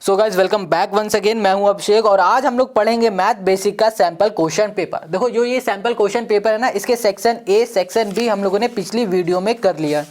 सो guys welcome back once again. मैं हूं अभिषेक और आज हम लोग पढ़ेंगे मैथ बेसिक का सैंपल क्वेश्चन पेपर। देखो जो ये सैंपल क्वेश्चन पेपर है ना, इसके सेक्शन ए सेक्शन बी हम लोगों ने पिछली वीडियो में कर लिया।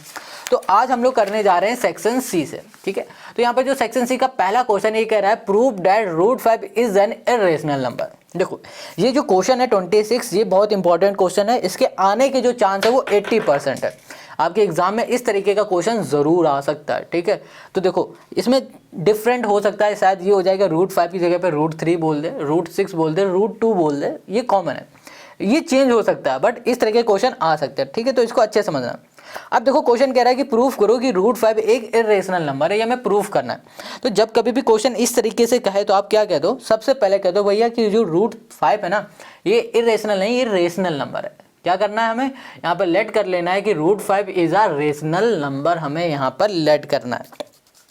तो आज हम लोग करने जा रहे हैं सेक्शन सी से। ठीक है, तो यहाँ पर जो सेक्शन सी का पहला क्वेश्चन ये कह रहा है prove that root 5 is an irrational number. देखो ये जो क्वेश्चन है 26, ये बहुत इंपॉर्टेंट क्वेश्चन है। इसके आने के जो चांस है वो 80% है। आपके एग्जाम में इस तरीके का क्वेश्चन जरूर आ सकता है। ठीक है, तो देखो इसमें डिफरेंट हो सकता है, शायद ये हो जाएगा रूट 5 की जगह पे रूट 3 बोल दे, रूट 6 बोल दे, रूट 2 बोल दे, ये कॉमन है, ये चेंज हो सकता है, बट इस तरह के क्वेश्चन आ सकते हैं। ठीक है, तो इसको अच्छे समझना। अब देखो क्वेश्चन कह रहा है कि प्रूफ करो कि रूट 5 एक इरेशनल नंबर है, ये हमें प्रूफ करना है। तो जब कभी भी क्वेश्चन इस तरीके से कहे तो आप क्या कह दो, सबसे पहले कह दो भैया कि जो रूट 5 है ना, ये इरेशनल नहीं, ये रेशनल नंबर है। क्या करना है हमें यहाँ पर लेट कर लेना है कि root 5 is a rational number, हमें यहाँ पर लेट करना है।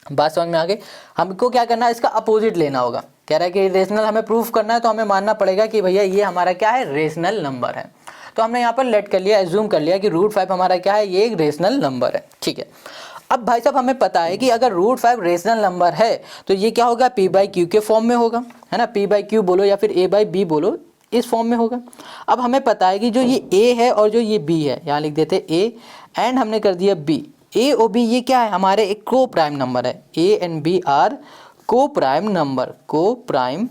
बात समझ में आ गई। हमको क्या करना है, इसका अपोजिट लेना होगा। कह रहा है कि रेशनल हमें प्रूफ करना है, तो हमें मानना पड़ेगा कि भैया ये हमारा क्या है, रेशनल नंबर है। तो हमने यहाँ पर लेट कर लिया, एज्यूम कर लिया कि रूट 5 हमारा क्या है, ये एक रेशनल नंबर है। ठीक है, अब भाई साहब हमें पता है कि अगर रूट 5 रेशनल नंबर है तो ये क्या होगा, पी बाई क्यू के फॉर्म में होगा, है ना। पी बाई क्यू बोलो या फिर ए बाई बी बोलो, इस फॉर्म में होगा। अब हमें पता है कि जो ये ए है और जो ये बी है, यहाँ लिख देते ए एंड हमने कर दिया बी। ए और बी ये क्या है, हमारे एक को प्राइम नंबर है। ए एंड बी आर को प्राइम नंबर, को प्राइम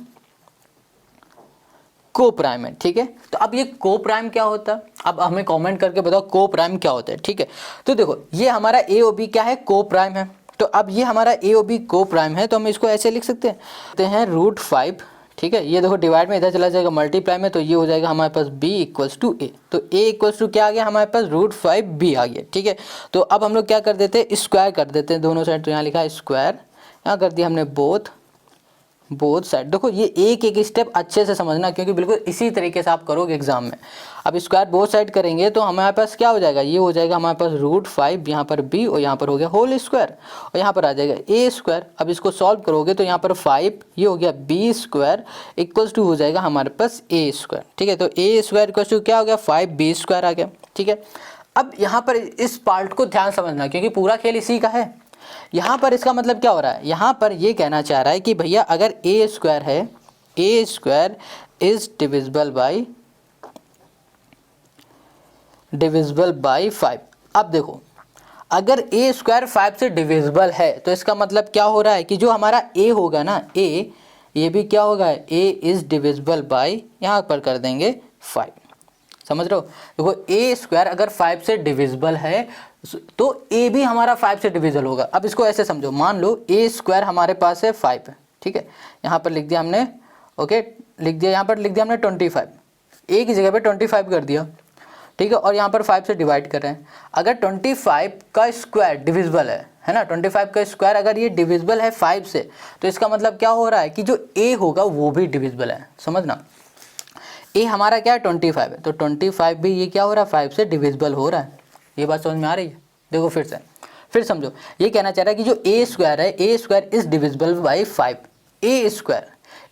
है। ठीक है, तो अब ये को प्राइम क्या होता है, अब हमें कमेंट करके बताओ को प्राइम क्या होता है। ठीक है, तो देखो ये हमारा ए और बी क्या है, को प्राइम है। तो अब ये हमारा ए और बी को प्राइम है, तो हम इसको ऐसे लिख सकते हैं रूट 5। ठीक है, ये देखो डिवाइड में इधर चला जाएगा, मल्टीप्लाई में, तो ये हो जाएगा हमारे पास b इक्वल्स टू ए। तो a इक्वल्स टू क्या आ गया, हमारे पास रूट 5b आ गया। ठीक है, तो अब हम लोग क्या कर देते हैं, स्क्वायर कर देते हैं दोनों साइड। तो यहाँ लिखा है स्क्वायर, यहाँ कर दिया हमने बोथ साइड। देखो ये एक एक स्टेप अच्छे से समझना, क्योंकि बिल्कुल इसी तरीके से आप करोगे एग्जाम में। अब स्क्वायर बोथ साइड करेंगे तो हमारे पास क्या हो जाएगा, ये हो जाएगा हमारे पास रूट 5, यहाँ पर b और यहाँ पर हो गया होल स्क्वायर, और यहाँ पर आ जाएगा ए स्क्वायर। अब इसको सॉल्व करोगे तो यहाँ पर 5 ये हो गया b स्क्वायर इक्वल्स टू हो जाएगा हमारे पास ए स्क्वायर। ठीक है, तो ए स्क्वायर इक्वल्स टू क्या हो गया, 5b स्क्वायर आ गया। ठीक है, अब यहाँ पर इस पार्ट को ध्यान समझना, क्योंकि पूरा खेल इसी का है। यहाँ पर इसका मतलब क्या हो रहा है, यहाँ पर ये कहना चाह रहा है कि भैया अगर ए स्क्वायर है, A square is divisible by 5। अब देखो अगर ए स्क्वायर 5 से डिविजिबल है तो इसका मतलब क्या हो रहा है कि जो हमारा ए होगा ना, ये भी क्या होगा, ए इज डिविजिबल बाई, यहाँ पर कर देंगे 5। समझ रहे हो, देखो ए स्क्वायर अगर 5 से डिविजिबल है तो ए भी हमारा 5 से डिविजिबल होगा। अब इसको ऐसे समझो, मान लो ए स्क्वायर हमारे पास है 5 है। ठीक है, यहाँ पर लिख दिया हमने, ओके लिख दिया, यहाँ पर लिख दिया हमने 25, ए की जगह पे 25 कर दिया। ठीक है, और यहाँ पर 5 से डिवाइड कर रहे हैं। अगर 25 का स्क्वायर डिविजिबल है ना, 25 का स्क्वायर अगर ये डिविजिबल है 5 से, तो इसका मतलब क्या हो रहा है कि जो ए होगा वो भी डिविजिबल है। समझना, ए हमारा क्या है 25 है, तो 25 भी ये क्या हो रहा है, 5 से डिविजिबल हो रहा है। ये बात समझ में आ रही है। देखो फिर समझो, ये कहना चाह रहा है कि जो ए स्क्वायर है, A square is divisible by 5। A square,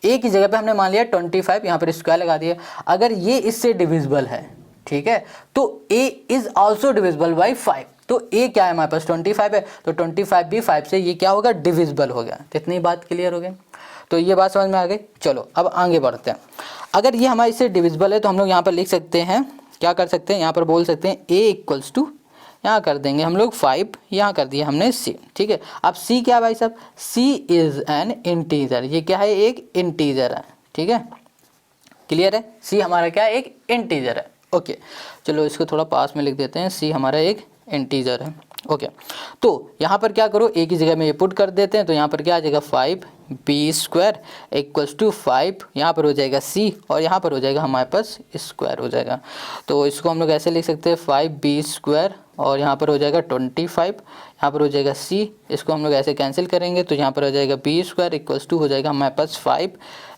A की जगह पे हमने मान लिया 25, यहाँ पर स्क्वायर लगा दिया। अगर ये इससे डिविजिबल है, ठीक है, तो ए इज ऑल्सो डिविजिबल बाई 5। तो ए क्या है हमारे पास 25 है, तो 25 भी 5 से ये क्या होगा, डिविजिबल हो गया। तो इतनी बात क्लियर हो गई, तो ये बात समझ में आ गई। चलो अब आगे बढ़ते हैं। अगर ये हमारे इससे डिविजिबल है तो हम लोग यहाँ पर लिख सकते हैं, क्या कर सकते हैं, यहाँ पर बोल सकते हैं ए इक्वल्स टू, यहाँ कर देंगे हम लोग 5, यहाँ कर दिया हमने सी। ठीक है, अब सी क्या है भाई साहब, सी इज एन इंटीजर, ये क्या है, एक इंटीजर है। ठीक है, क्लियर है, सी हमारा क्या है, एक इंटीजर है। ओके, चलो इसको थोड़ा पास में लिख देते हैं, सी हमारा एक इंटीजर है। ओके, तो यहाँ पर क्या करो, ए की जगह में ये पुट कर देते हैं, तो यहाँ पर क्या आ जाएगा 5b स्क्वायर इक्वल्स टू 5, यहाँ पर हो जाएगा c और यहाँ पर हो जाएगा हमारे पास स्क्वायर हो जाएगा। तो इसको हम लोग ऐसे लिख सकते हैं 5b स्क्वायर और यहाँ पर हो जाएगा 25, यहाँ पर हो जाएगा c, इसको हम लोग ऐसे कैंसिल करेंगे तो यहाँ पर हो जाएगा b स्क्वायर इक्वल्स टू हो जाएगा हमारे पास 5,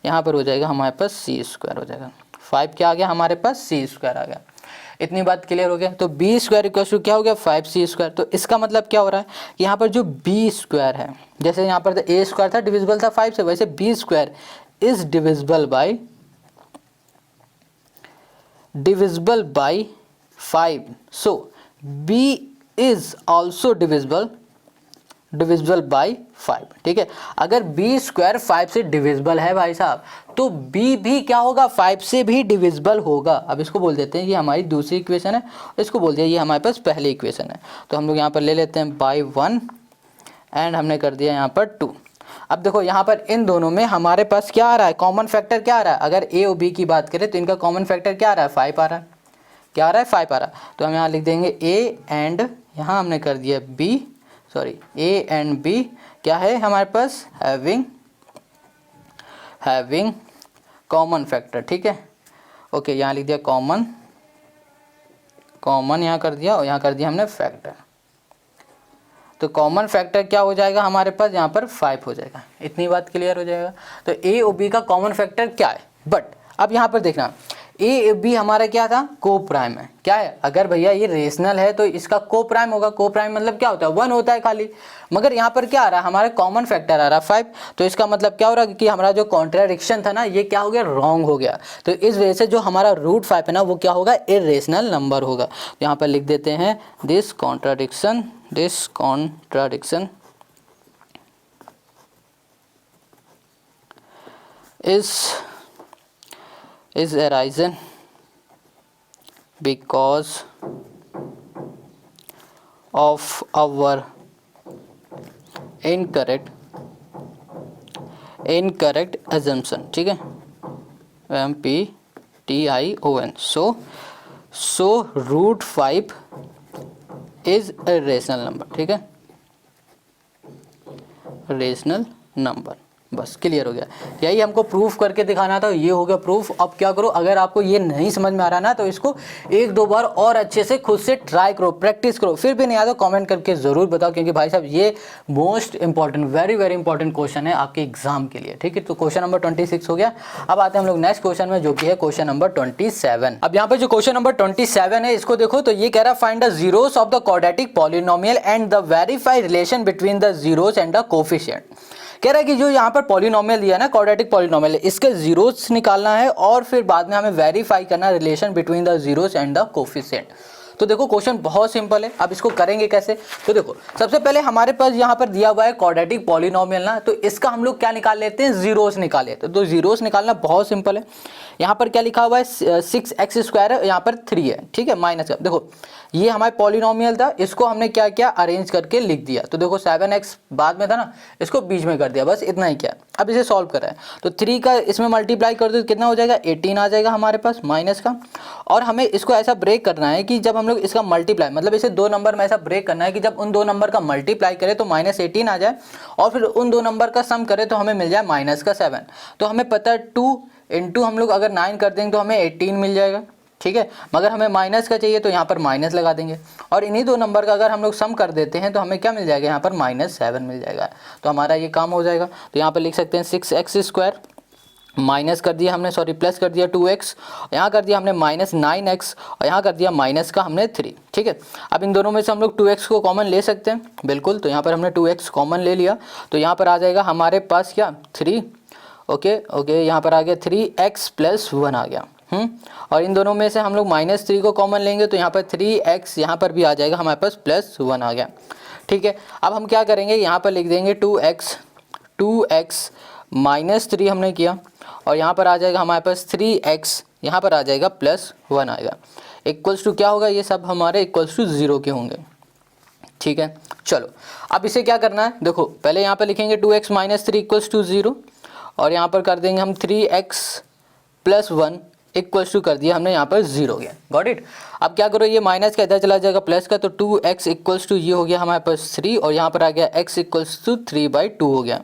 यहाँ पर हो जाएगा हमारे पास c स्क्वायर हो जाएगा। 5 क्या आ गया हमारे पास, c स्क्वायर आ गया। इतनी बात क्लियर हो गया। तो बी स्क्वायर इक्वल टू क्या हो गया, 5c स्क्वायर। तो इसका मतलब क्या हो रहा है कि यहाँ पर जो बी स्क्वायर है, जैसे यहाँ पर ए स्क्वायर था डिविजिबल था 5 से, वैसे B square is divisible by 5। So B is also divisible divisible by 5, ठीक है। अगर b स्क्वायर 5 से डिविजिबल है भाई साहब, तो b भी क्या होगा, 5 से भी डिविजिबल होगा। अब इसको बोल देते हैं ये हमारी दूसरी इक्वेशन है, इसको बोल दिया ये हमारे पास पहली इक्वेशन है। तो हम लोग यहाँ पर ले लेते हैं बाई 1 एंड हमने कर दिया यहाँ पर 2। अब देखो यहाँ पर इन दोनों में हमारे पास क्या आ रहा है, कॉमन फैक्टर क्या आ रहा है। अगर a और b की बात करें तो इनका कॉमन फैक्टर क्या आ रहा है, 5 आ रहा है। क्या आ रहा है, 5 आ रहा है। तो हम यहाँ लिख देंगे a एंड यहाँ हमने कर दिया b, sorry a and b क्या है हमारे पास, हैविंग कॉमन फैक्टर, ठीक है। ओके, यहाँ लिख दिया कॉमन यहाँ कर दिया और यहाँ कर दिया हमने फैक्टर। तो कॉमन फैक्टर क्या हो जाएगा हमारे पास, यहाँ पर 5 हो जाएगा। इतनी बात क्लियर हो जाएगा। तो a और b का कॉमन फैक्टर क्या है। बट अब यहाँ पर देखना, a और b हमारा क्या था, को प्राइम है। क्या है, अगर भैया ये रेशनल है तो इसका को प्राइम होगा। को प्राइम मतलब क्या होता है, 1 होता है खाली। मगर यहाँ पर क्या आ रहा है, हमारा कॉमन फैक्टर आ रहा है 5। तो इसका मतलब क्या हो रहा है कि हमारा जो कॉन्ट्राडिक्शन था ना, ये क्या हो गया, रॉन्ग हो गया। तो इस वजह से जो हमारा रूट 5 है ना, वो क्या होगा, इरेशनल नंबर होगा। तो यहाँ पर लिख देते हैं this contradiction is arisen because of our incorrect assumption, ठीक है, MPTION। so root 5 is a rational number, ठीक है, रेशनल नंबर। बस क्लियर हो गया, यही हमको प्रूफ करके दिखाना था, ये हो गया प्रूफ। अब क्या करो, अगर आपको ये नहीं समझ में आ रहा ना, तो इसको 1-2 बार और अच्छे से खुद से ट्राई करो, प्रैक्टिस करो। फिर भी नहीं आता कमेंट करके ज़रूर बताओ, क्योंकि भाई साहब ये most important, very very important question है आपके एग्जाम के लिए, ठीक है। तो क्वेश्चन नंबर 26 हो गया। अब आते हैं हम लोग नेक्स्ट क्वेश्चन में, जो कि है क्वेश्चन नंबर 27। अब यहाँ पर जो क्वेश्चन नंबर 27 है, इसको देखो तो ये कह रहा है find the zeros of the quadratic polynomial and the verify relation between the zeros and the coefficient. कह रहा है कि जो यहाँ पर पॉलिनोमियल दिया है ना, क्वाड्रेटिक पॉलिनोमियल, इसके जीरोस निकालना है और फिर बाद में हमें वेरीफाई करना है relation between the zeros and the coefficient. तो देखो क्वेश्चन बहुत सिंपल है। अब इसको करेंगे कैसे, तो देखो सबसे पहले हमारे पास यहाँ पर दिया हुआ है क्वाड्रेटिक पॉलिनोमियल ना, तो इसका हम लोग क्या निकाल लेते हैं, जीरोस निकाल लेते हैं। तो जीरोस निकालना बहुत सिंपल है। यहाँ पर क्या लिखा हुआ है, 6x² है, यहाँ पर 3 है, ठीक है, माइनस का। देखो ये हमारा पॉलिनोमियल था, इसको हमने क्या किया, अरेंज करके लिख दिया। तो देखो 7x बाद में था ना, इसको बीच में कर दिया, बस इतना ही किया। अब इसे सॉल्व करा है तो 3 का इसमें मल्टीप्लाई कर दो तो कितना हो जाएगा, 18 आ जाएगा हमारे पास माइनस का। और हमें इसको ऐसा ब्रेक करना है कि जब हम लोग इसका मल्टीप्लाई, मतलब इसे 2 नंबर में ऐसा ब्रेक करना है कि जब उन 2 नंबर का मल्टीप्लाई करें तो -18 आ जाए, और फिर उन 2 नंबर का सम करें तो हमें मिल जाए -7। तो हमें पता है 2 इंटू हम लोग अगर 9 कर देंगे तो हमें 18 मिल जाएगा, ठीक है। मगर हमें माइनस का चाहिए तो यहाँ पर माइनस लगा देंगे, और इन्हीं 2 नंबर का अगर हम लोग सम कर देते हैं तो हमें क्या मिल जाएगा, यहाँ पर -7 मिल जाएगा। तो हमारा ये काम हो जाएगा। तो यहाँ पर लिख सकते हैं 6x² माइनस कर दिया हमने, सॉरी प्लस कर दिया 2x, यहाँ कर दिया हमने -9x, और यहाँ कर दिया माइनस का हमने 3, ठीक है। अब इन दोनों में से हम लोग 2x को कॉमन ले सकते हैं, बिल्कुल। तो यहाँ पर हमने 2x कॉमन ले लिया, तो यहाँ पर आ जाएगा हमारे पास क्या, 3। ओके यहाँ पर आ गया 3x + 1 आ गया। और इन दोनों में से हम लोग -3 को कॉमन लेंगे तो यहाँ पर 3x यहाँ पर भी आ जाएगा हमारे पास, +1 आ गया, ठीक है। अब हम क्या करेंगे, यहाँ पर लिख देंगे 2x -3 हमने किया, और यहाँ पर आ जाएगा हमारे पास 3x, यहाँ पर आ जाएगा +1 आएगा, इक्वल्स टू क्या होगा, ये सब हमारे इक्वल्स टू 0 के होंगे, ठीक है। चलो अब इसे क्या करना है, देखो पहले यहाँ पर लिखेंगे 2x -3 = 0, और यहाँ पर कर देंगे हम 3x + 1 इक्वल्स टू कर दिया हमने यहाँ पर 0 गया, गॉट इट। अब क्या करो, ये माइनस का इधर चला जाएगा प्लस का, तो 2x = ये हो गया हमारे पास 3, और यहाँ पर आ गया x = 3/2 हो गया।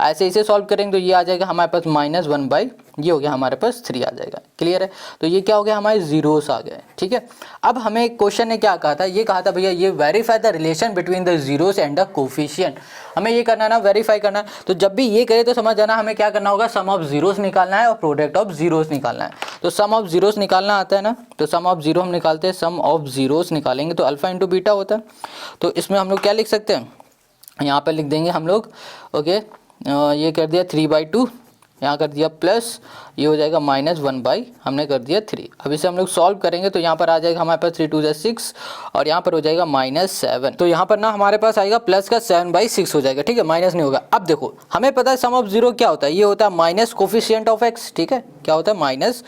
ऐसे इसे सॉल्व करेंगे तो ये आ जाएगा हमारे पास -1/, ये हो गया हमारे पास 3 आ जाएगा, क्लियर है। तो ये क्या हो गया, हमारे जीरोस आ गए, ठीक है। अब हमें क्वेश्चन ने क्या कहा था, ये कहा था भैया ये verify the relation between the zeros and the coefficient. हमें ये करना ना, वेरीफाई करना। तो जब भी ये करे तो समझ जाना हमें क्या करना होगा, सम ऑफ जीरोस निकालना है और प्रोडक्ट ऑफ जीरोस निकालना है। तो सम ऑफ जीरोस निकालना आता है ना, तो सम ऑफ जीरो हम निकालते हैं, सम ऑफ जीरोस निकालेंगे तो अल्फा × बीटा होता है। तो इसमें हम लोग क्या लिख सकते हैं, यहाँ पर लिख देंगे हम लोग, ओके, ये कर दिया 3/2, यहाँ कर दिया प्लस, ये हो जाएगा -1/, हमने कर दिया 3। अब इसे हम लोग सॉल्व करेंगे तो यहाँ पर आ जाएगा हमारे पास 3 2 6 और यहाँ पर हो जाएगा -7। तो यहाँ पर ना हमारे पास आएगा प्लस का 7/6 हो जाएगा, ठीक है, माइनस नहीं होगा। अब देखो हमें पता है सम ऑफ जीरो क्या होता है, ये होता है माइनस कोफिशिएंट ऑफ एक्स, ठीक है, क्या होता है माइनस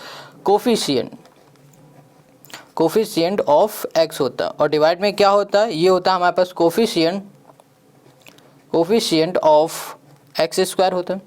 कोफिशिएंट ऑफ एक्स होता है, और डिवाइड में क्या होता है, ये होता है हमारे पास कोफिशिएंट ऑफ एक्स स्क्वायर होता है।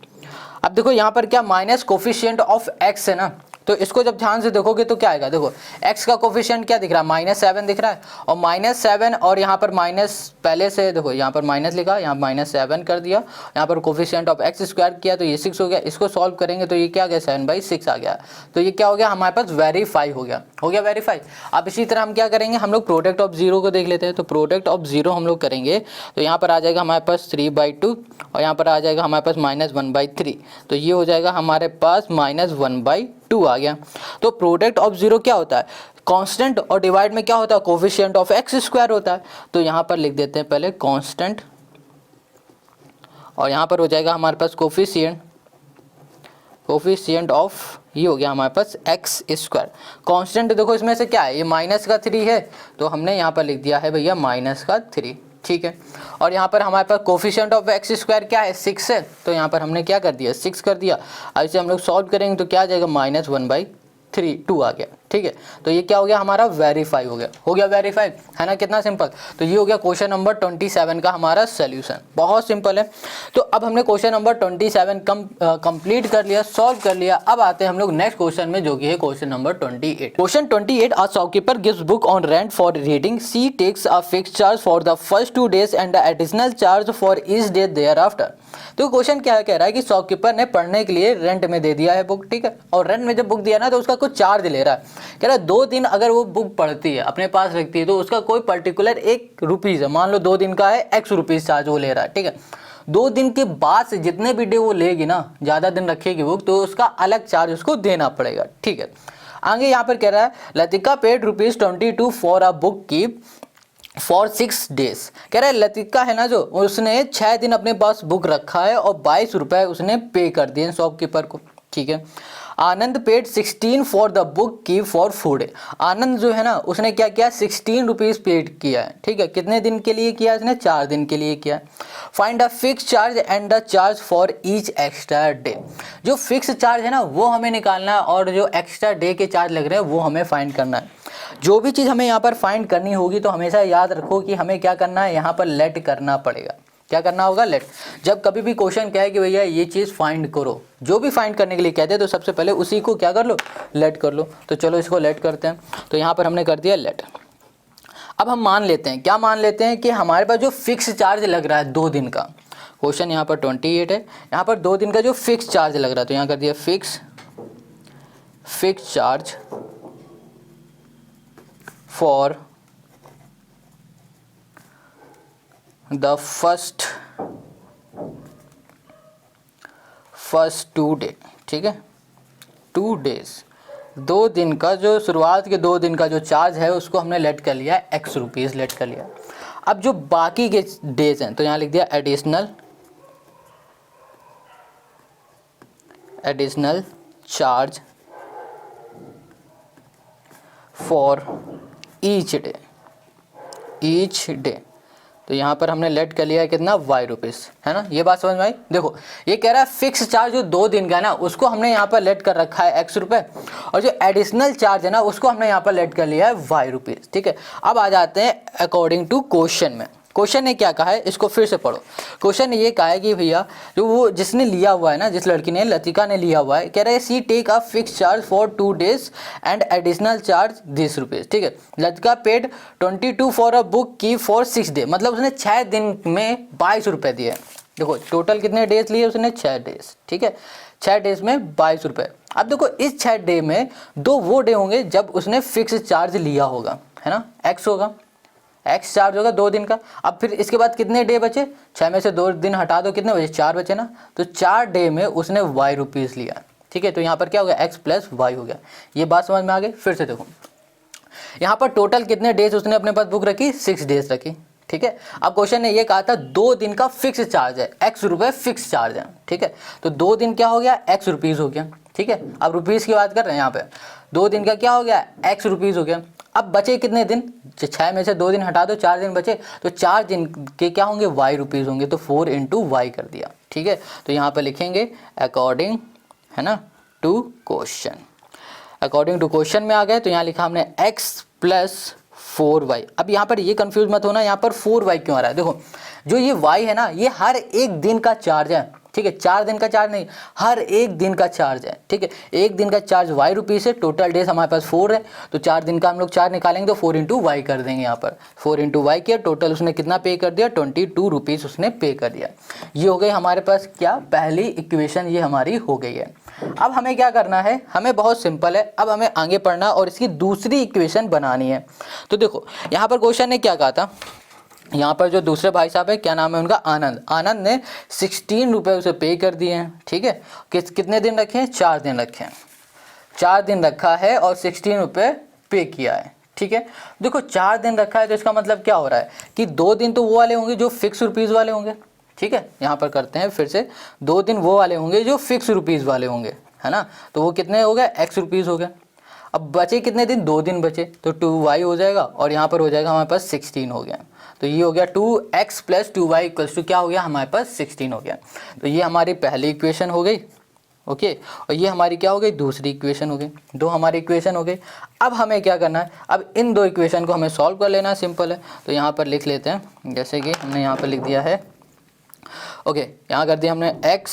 अब देखो यहाँ पर क्या माइनस कोफिशिएंट ऑफ एक्स है ना, तो इसको जब ध्यान से देखोगे तो क्या आएगा, देखो x का कोफिशिएंट क्या दिख रहा है, -7 दिख रहा है, और -7 और यहाँ पर माइनस पहले से देखो यहाँ पर माइनस लिखा, यहाँ -7 कर दिया, यहाँ पर कोफिशिएंट ऑफ x स्क्वायर किया तो ये 6 हो गया। इसको सॉल्व करेंगे तो ये क्या आ गया 7/6 आ गया। तो ये क्या हो गया हमारे पास वेरीफाई हो गया वेरीफाई। अब इसी तरह हम क्या करेंगे, हम लोग प्रोडक्ट ऑफ जीरो को देख लेते हैं। तो प्रोडक्ट ऑफ जीरो हम लोग करेंगे तो यहाँ पर आ जाएगा हमारे पास 3/2 और यहाँ पर आ जाएगा हमारे पास -1/3, तो ये हो जाएगा हमारे पास -1/2 आ गया। तो प्रोडक्ट ऑफ जीरो क्या होता है, कांस्टेंट, और डिवाइड में क्या होता है कोफिशिएंट ऑफ एक्स स्क्वायर होता है। तो यहाँ पर लिख देते हैं पहले कांस्टेंट, और यहाँ पर हो जाएगा हमारे पास कोफिशिएंट ऑफ, ये हो गया हमारे पास एक्स स्क्वायर। कांस्टेंट देखो इसमें से क्या है, ये -3 है, तो हमने यहाँ पर लिख दिया है भैया -3, ठीक है। और यहाँ पर हमारे पास कोफिशिएंट ऑफ एक्स स्क्वायर क्या है 6 है, तो यहाँ पर हमने क्या कर दिया 6 कर दिया। अब इसे हम लोग सॉल्व करेंगे तो क्या आ जाएगा -1/2 आ गया, ठीक है। तो ये क्या हो गया हमारा वेरीफाई हो गया वेरीफाई, है ना, कितना सिंपल। तो ये हो गया क्वेश्चन नंबर 27 का हमारा सोल्यूशन, बहुत सिंपल है। तो अब हमने क्वेश्चन नंबर 27 कंप्लीट कर लिया, सॉल्व कर लिया। अब आते हैं हम लोग नेक्स्ट क्वेश्चन में, जो कि है question number 28। Question 28, a shopkeeper gives book on rent for reading, she takes a fixed charge for the first 2 days and the additional charge for each day thereafter. तो question क्या कह रहा है कि शॉपकीपर ने पढ़ने के लिए रेंट में दे दिया है बुक, ठीक है, और रेंट में जब बुक दिया ना तो उसका कुछ चार्ज ले रहा है। कह रहा है 2 दिन अगर वो बुक पढ़ती है अपने पास रखती है तो उसका कोई पर्टिकुलर 1 रुपीज़ है, मान लो 2 दिन का है x रुपीज़ चार्ज वो ले रहा है, ठीक है। 2 दिन के बाद से जितने भी डे वो लेगी ना, ज़्यादा दिन रखेगी बुक, तो उसका अलग चार्ज उसको देना पड़ेगा, ठीक है। आगे यहाँ पर कह रहा है Latika paid ₹22 for a book keep for 6 days। कह रहा है लतिका है ना जो, उसने 6 दिन अपने पास बुक रखा है और 22 रुपये उसने पे कर दिए शॉपकीपर को, ठीक है। आनंद पेड 16 फॉर द बुक की फॉर 4 days। आनंद जो है ना उसने क्या किया 16 रुपीज़ पेड किया है, ठीक है। कितने दिन के लिए किया, इसने 4 दिन के लिए किया। Find a fix charge and the charge for each extra day. जो फिक्स चार्ज है ना वो हमें निकालना है, और जो एक्स्ट्रा डे के चार्ज लग रहे हैं वो हमें फाइंड करना है। जो भी चीज़ हमें यहाँ पर फाइंड करनी होगी तो हमेशा याद रखो कि हमें क्या करना है, यहाँ पर लेट करना पड़ेगा। क्या करना होगा, लेट। जब कभी भी क्वेश्चन कहे कि भैया ये चीज़ फाइंड करो, जो भी फाइंड करने के लिए कहते हैं तो सबसे पहले उसी को क्या कर लो, लेट कर लो। तो चलो इसको लेट करते हैं। तो यहाँ पर हमने कर दिया लेट। अब हम मान लेते हैं, क्या मान लेते हैं कि हमारे पास जो फिक्स चार्ज लग रहा है 2 दिन का, क्वेश्चन यहाँ पर 28 है, यहाँ पर 2 दिन का जो फिक्स चार्ज लग रहा है, तो यहाँ कर दिया fix charge for the first 2 days, ठीक है, 2 days, 2 दिन का जो शुरुआत के 2 दिन का जो चार्ज है उसको हमने लेट कर लिया x रुपीज़ लेट कर लिया। अब जो बाकी के डेज हैं तो यहाँ लिख दिया additional charge for each day. तो यहाँ पर हमने लेट कर लिया है कितना y रुपीज़, है ना, ये बात समझ में आई। देखो ये कह रहा है फिक्स चार्ज जो 2 दिन का है ना उसको हमने यहाँ पर लेट कर रखा है x रुपये, और जो एडिशनल चार्ज है ना उसको हमने यहाँ पर लेट कर लिया है y रुपीज़, ठीक है। अब आ जाते हैं अकॉर्डिंग टू क्वेश्चन में। क्वेश्चन ने क्या कहा है, इसको फिर से पढ़ो। क्वेश्चन ने ये कहा है कि भैया जो वो जिसने लिया हुआ है ना, जिस लड़की ने, लतिका ने लिया हुआ है, कह रहा है see take a fix charge for 2 days and additional charge this rupees, ठीक है। Latika paid 22 for a book की फॉर 6 days, मतलब उसने 6 दिन में 22 रुपये दिए। देखो टोटल कितने डेज लिए उसने, 6 days, ठीक है, 6 days में 22 रुपये। अब देखो इस 6 डे में 2 वो डे होंगे जब उसने फिक्स चार्ज लिया होगा, है ना, एक्स होगा, एक्स चार्ज होगा 2 दिन का। अब फिर इसके बाद कितने डे बचे, 6 में से 2 दिन हटा दो, कितने बचे, 4 बचे ना। तो 4 डे में उसने y रुपीज़ लिया, ठीक है। तो यहाँ पर क्या हो गया, x प्लस y हो गया। ये बात समझ में आ गई। फिर से देखो यहाँ पर टोटल कितने डेज उसने अपने पास बुक रखी, 6 days रखी, ठीक है। अब क्वेश्चन ने ये कहा था 2 दिन का फिक्स चार्ज है, x रुपये फिक्स चार्ज है, ठीक है। तो 2 दिन क्या हो गया, x रुपीज़ हो गया, ठीक है। अब रुपीज़ की बात कर रहे हैं यहाँ पे, 2 दिन का क्या हो गया, x रुपीज़ हो गया। अब बचे कितने दिन, 6 में से 2 दिन हटा दो, 4 दिन बचे, तो 4 दिन के क्या होंगे, y रुपीज़ होंगे, तो 4 इंटू वाई कर दिया, ठीक है। तो यहाँ पर लिखेंगे अकॉर्डिंग, है ना, to question, according to question में आ गए। तो यहाँ लिखा हमने x प्लस 4y। अब यहाँ पर ये कंफ्यूज मत होना, यहाँ पर 4y क्यों आ रहा है, देखो जो ये y है ना, ये हर एक दिन का चार्ज है, ठीक है। 4 दिन का चार्ज नहीं, हर एक दिन का चार्ज है, ठीक है। एक दिन का चार्ज y रुपीज़ है, टोटल डेज हमारे पास 4 है, तो 4 दिन का हम लोग 4 निकालेंगे तो 4 इंटू वाई कर देंगे। यहाँ पर 4 इंटू वाई किया, टोटल उसने कितना पे कर दिया, 22 रुपीज़ उसने पे कर दिया। ये हो गई हमारे पास क्या, पहली इक्वेशन ये हमारी हो गई है। अब हमें क्या करना है, हमें बहुत सिंपल है, अब हमें आगे पढ़ना और इसकी दूसरी इक्वेशन बनानी है। तो देखो यहाँ पर क्वेश्चन ने क्या कहा था, यहाँ पर जो दूसरे भाई साहब है, क्या नाम है उनका, आनंद, आनंद ने 16 रुपये उसे पे कर दिए हैं, ठीक है। कितने दिन रखे हैं, 4 दिन रखे हैं, 4 दिन रखा है और 16 रुपये पे किया है, ठीक है। देखो 4 दिन रखा है तो इसका मतलब क्या हो रहा है कि 2 दिन तो वो वाले होंगे जो फिक्स रुपीज़ वाले होंगे, ठीक है। यहाँ पर करते हैं फिर से, 2 दिन वो वाले होंगे जो फिक्स रुपीज़ वाले होंगे, है ना। तो वो कितने हो गए, x रुपीज़ हो गए। अब बचे कितने दिन, 2 दिन बचे, तो 2y हो जाएगा और यहाँ पर हो जाएगा हमारे पास 16 हो गया। तो ये हो गया 2x plus 2y equals to क्या हो गया, हमारे पास 16 हो गया। तो ये हमारी पहली इक्वेशन हो गई, ओके। और ये हमारी क्या हो गई, दूसरी इक्वेशन हो गई, 2 हमारी इक्वेशन हो गई। अब हमें क्या करना है, अब इन 2 इक्वेशन को हमें सॉल्व कर लेना, सिंपल है। तो यहाँ पर लिख लेते हैं, जैसे कि हमने यहाँ पर लिख दिया है, ओके। यहाँ कर दिया हमने x